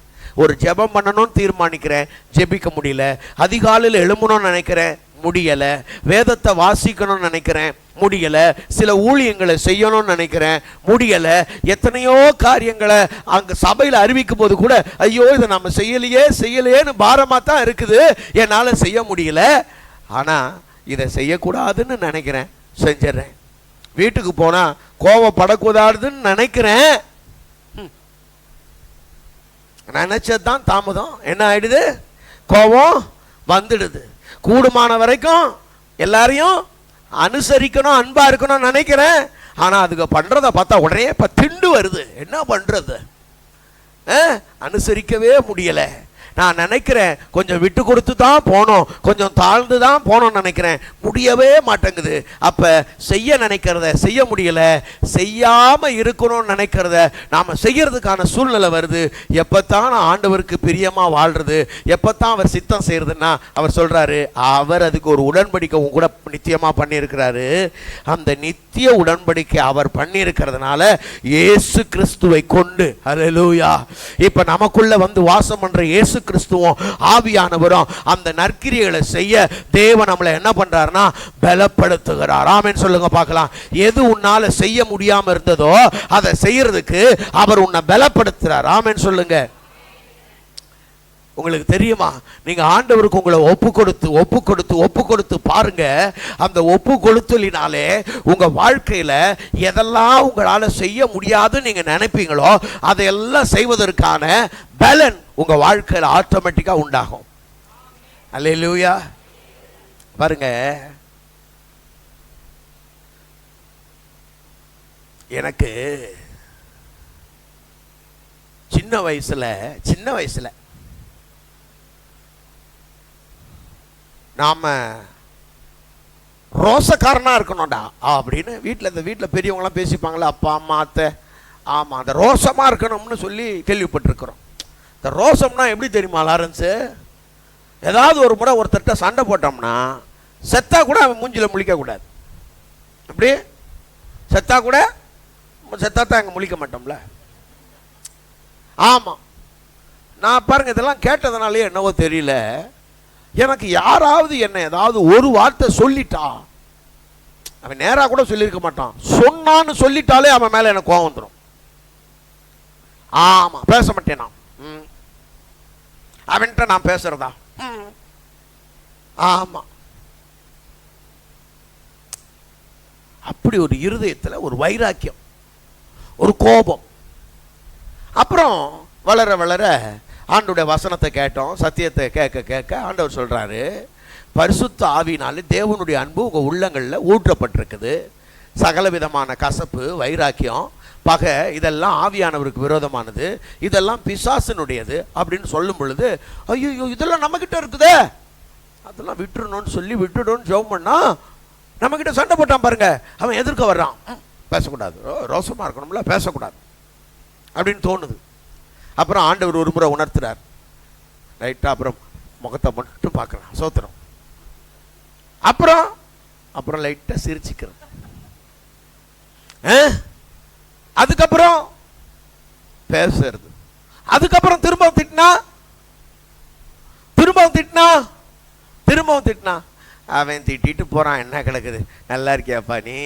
ஒரு ஜெபம் பண்ணணும்னு தீர்மானிக்கிறேன், ஜெபிக்க முடியல. அதிகாலையில் எழும்பணும்னு நினைக்கிறேன், முடியல. வேதத்தை வாசிக்கணும்னு நினைக்கிறேன், முடியல. சில ஊழியங்களை செய்யணும்னு நினைக்கிறேன், முடியல. எத்தனையோ காரியங்களை அங்க சபையில் அறிவிக்கும் போது கூட, ஐயோ இதை நம்ம செய்யலையேன்னு பாரமா தான் இருக்குது, என்னால செய்ய முடியல. ஆனா இதை செய்யக்கூடாதுன்னு நினைக்கிறேன், செஞ்சிடறேன். வீட்டுக்கு போனா கோவப்படக்கூடாதுன்னு நினைக்கிறேன், நினைச்சதுதான் தாமதம், என்ன ஆயிடுது? கோபம் வந்துடுது. கூடுமான வரைக்கும் எல்லாரையும் அனுசரிக்கணும், அன்பா இருக்கணும் நினைக்கிறேன். ஆனா அதுக்கு பண்றத பார்த்தா உடனே திண்டு வருது, என்ன பண்றது? அனுசரிக்கவே முடியல. நான் நினைக்கிறேன் கொஞ்சம் விட்டு கொடுத்து தான் போனோம், கொஞ்சம் தாழ்ந்து தான் போனோம்னு நினைக்கிறேன், முடியவே மாட்டேங்குது. அப்ப செய்ய நினைக்கிறத செய்ய முடியல, செய்யாம இருக்கணும்னு நினைக்கிறத நாம செய்யறதுக்கான சூழ்நிலை வருது. எப்பத்தான் ஆண்டவருக்கு பிரியமா வாழ்றது, எப்பத்தான் அவர் சித்தம் செய்யறதுன்னா அவர் சொல்றாரு, அவர் அதுக்கு ஒரு உடன்படிக்கை கூட நித்தியமா பண்ணியிருக்கிறாரு. அந்த நித்திய உடன்படிக்கை அவர் பண்ணியிருக்கிறதுனால இயேசு கிறிஸ்துவை கொண்டு, அல்லேலூயா, இப்ப நமக்குள்ள வந்து வாசம் பண்ற இயேசு கிறிஸ்துவும் ஆவியானவரும் அந்த நற்கிரியைகளை செய்ய தேவன் நம்மளை என்ன பண்றாருன்னா பலப்படுத்துகிறார். ஆமென் சொல்லுங்க பார்க்கலாம். எது உன்னால செய்ய முடியாம இருந்ததோ அதை செய்யறதுக்கு அவர் உன்னை பலப்படுத்துறார். ஆமென் சொல்லுங்க. உங்களுக்கு தெரியுமா, நீங்க ஆண்டவருக்கு உங்களை ஒப்பு கொடுத்து பாருங்க. அந்த ஒப்பு கொடுத்தலினாலே உங்க வாழ்க்கையில எதெல்லாம் உங்களால செய்ய முடியாதுன்னு நீங்க நினைப்பீங்களோ அதையெல்லாம் செய்வதற்கான பலன் உங்க வாழ்க்கையில ஆட்டோமேட்டிக்கா உண்டாகும். அல்லேலூயா. பாருங்க, எனக்கு சின்ன வயசுல நாம ரோசக்காரனா இருக்கணும்டா அப்படின்னு வீட்டில் பெரியவங்களாம் பேசிப்பாங்களா, அப்பா அம்மா அத்தை. ஆமாம், அந்த ரோசமாக இருக்கணும்னு சொல்லி கேள்விப்பட்டிருக்கிறோம். இந்த ரோசம்னா எப்படி தெரியுமா லாரன்ஸு? ஏதாவது ஒரு முறை ஒருத்தர்கிட்ட சண்டை போட்டோம்னா செத்தா கூட அவன் மூஞ்சில முழிக்கக்கூடாது. எப்படி செத்தாத்தான் அங்கே முழிக்க மாட்டோம்ல. ஆமாம், நான் பாருங்க இதெல்லாம் கேட்டதுனாலே என்னவோ தெரியல, எனக்கு யாராவது என்ன ஏதாவது ஒரு வார்த்தை சொல்லிட்டா, அவன் நேரா கூட சொல்லியிருக்க மாட்டான், சொன்னான்னு சொல்லிட்டாலே அவன் மேல எனக்கு கோவம் வந்துடும். ஆமா பேச மாட்டேன் நான், அவன்கிட்ட நான் பேசுறதா, ஆமா. அப்படி ஒரு இருதயத்தில் ஒரு வைராக்கியம், ஒரு கோபம். அப்புறம் வளர வளர ஆண்டவருடைய வசனத்தை கேட்டோம், சத்தியத்தை கேட்க கேட்க ஆண்டவர் சொல்றாரு, பரிசுத்த ஆவியினாலே தேவனுடைய அன்பு உங்க உள்ளங்களில் ஊற்றப்பட்டிருக்குது. சகல விதமான கசப்பு, வைராக்கியம், பகை இதெல்லாம் ஆவியானவருக்கு விரோதமானது, இதெல்லாம் பிசாசினுடையது அப்படின்னு சொல்லும் பொழுது, ஐயோ இதெல்லாம் நம்ம கிட்ட இருக்குதே, அதெல்லாம் விட்டுறணும்னு சொல்லி விட்டுடணும்னு ஜெபம் பண்ணா நம்ம கிட்ட சண்டை போட்டான் பாருங்க, அவன் எதிர்க்க வர்றான். பேசக்கூடாது, ரோசமா இருக்கணும்ல, பேசக்கூடாது அப்படின்னு தோணுது. அப்புறம் ஆண்டவர் ஒரு முறை உணர்த்துறார், ரைட்டா, அப்புறம் முகத்தை மட்டும் பார்க்குறான், சோத்திரம். அப்புறம் லைட்டாக சிரிச்சுக்கிறான். அதுக்கப்புறம் பேசுறது, அதுக்கப்புறம் திரும்பவும் திட்டினா அவன் திட்டிட்டு போறான், என்ன கிடக்குது, நல்லா இருக்கியாப்பா நீ,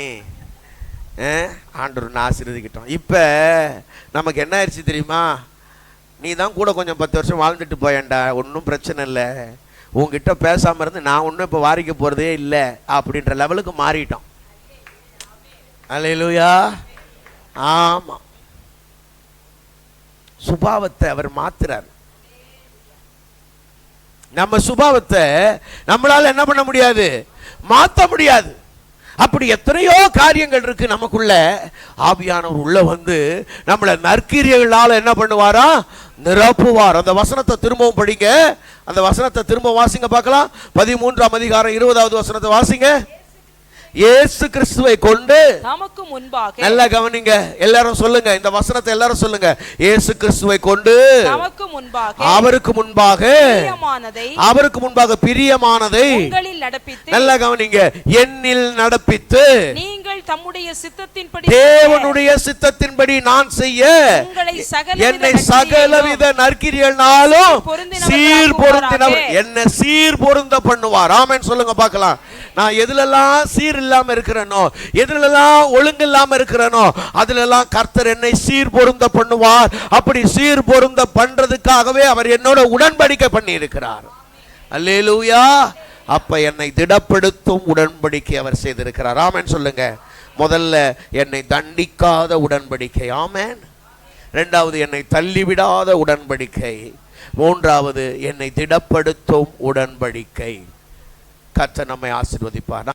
ஆண்டவர் நான் ஆசீர்வதிக்கிட்டோம். இப்போ நமக்கு என்ன ஆயிடுச்சு தெரியுமா, நீ தான் கூட கொஞ்சம் 10 வருஷம் வாழ்ந்துட்டு போயேன்டா, ஒன்றும் பிரச்சனை இல்லை, உங்ககிட்ட பேசாமல் இருந்து நான் ஒன்றும் இப்போ வாரிக்க போகிறதே இல்லை அப்படின்ற லெவலுக்கு மாறிட்டோம். அல்லேலூயா. ஆமாம், சுபாவத்தை அவர் மாத்துறார். நம்ம சுபாவத்தை நம்மளால என்ன பண்ண முடியாது, மாற்ற முடியாது. அப்படி எத்தனையோ காரியங்கள் இருக்கு நமக்குள்ள. ஆவியானவர் உள்ள வந்து நம்மளை நற்கிரியர்களால என்ன பண்ணுவாரா, நிரப்புவார். அந்த வசனத்தை திரும்பவும் படிங்க, அந்த வசனத்தை திரும்ப வாசிங்க பார்க்கலாம். 13ஆம் அதிகாரம் 20வது வசனத்தை வாசிங்க. இயேசு கிறிஸ்துவை கொண்டு நமக்கு முன்பாக, நல்லா கவனிங்க, எல்லாரும் சொல்லுங்க, இந்த வசனத்தை எல்லாரும் சொல்லுங்க. இயேசு கிறிஸ்துவை கொண்டு நமக்கு முன்பாக, அவருக்கு முன்பாக பிரியமானதை உங்களில் நடப்பித்து, நல்லா கவனிங்க, என்னில் நடப்பித்து, நீங்கள் தம்முடைய சித்தத்தின்படி, தேவனுடைய சித்தத்தின்படி நான் செய்ய என்னை சகலவித நற்கிரியல்னாலும் சீர் பொருந்தினவர், என்ன சீர் பொருந்த பண்ணுவார். ஆமென் சொல்லுங்க பார்க்கலாம். நான் எதுலெல்லாம் சீர் இல்லாம இருக்கிறேனோ, எதுலெல்லாம் ஒழுங்கு இல்லாம இருக்கிறேனோ, அதுலெல்லாம் கர்த்தர் என்னை சீர் பொருந்த பண்ணுவார். அப்படி சீர் பொருந்த பண்றதுக்காகவே அவர் என்னோட உடன்படிக்கை பண்ணி இருக்கிறார். அல்லேலூயா. அப்ப என்னை திடப்படுத்தும் உடன்படிக்கை அவர் செய்திருக்கிறார். ஆமென் சொல்லுங்க. முதல்ல என்னை தண்டிக்காத உடன்படிக்கை, ஆமென். இரண்டாவது என்னை தள்ளிவிடாத உடன்படிக்கை, மூன்றாவது என்னை திடப்படுத்தும் உடன்படிக்கை. கர்த்தர் நம்மை ஆசீர்வதிப்பார்.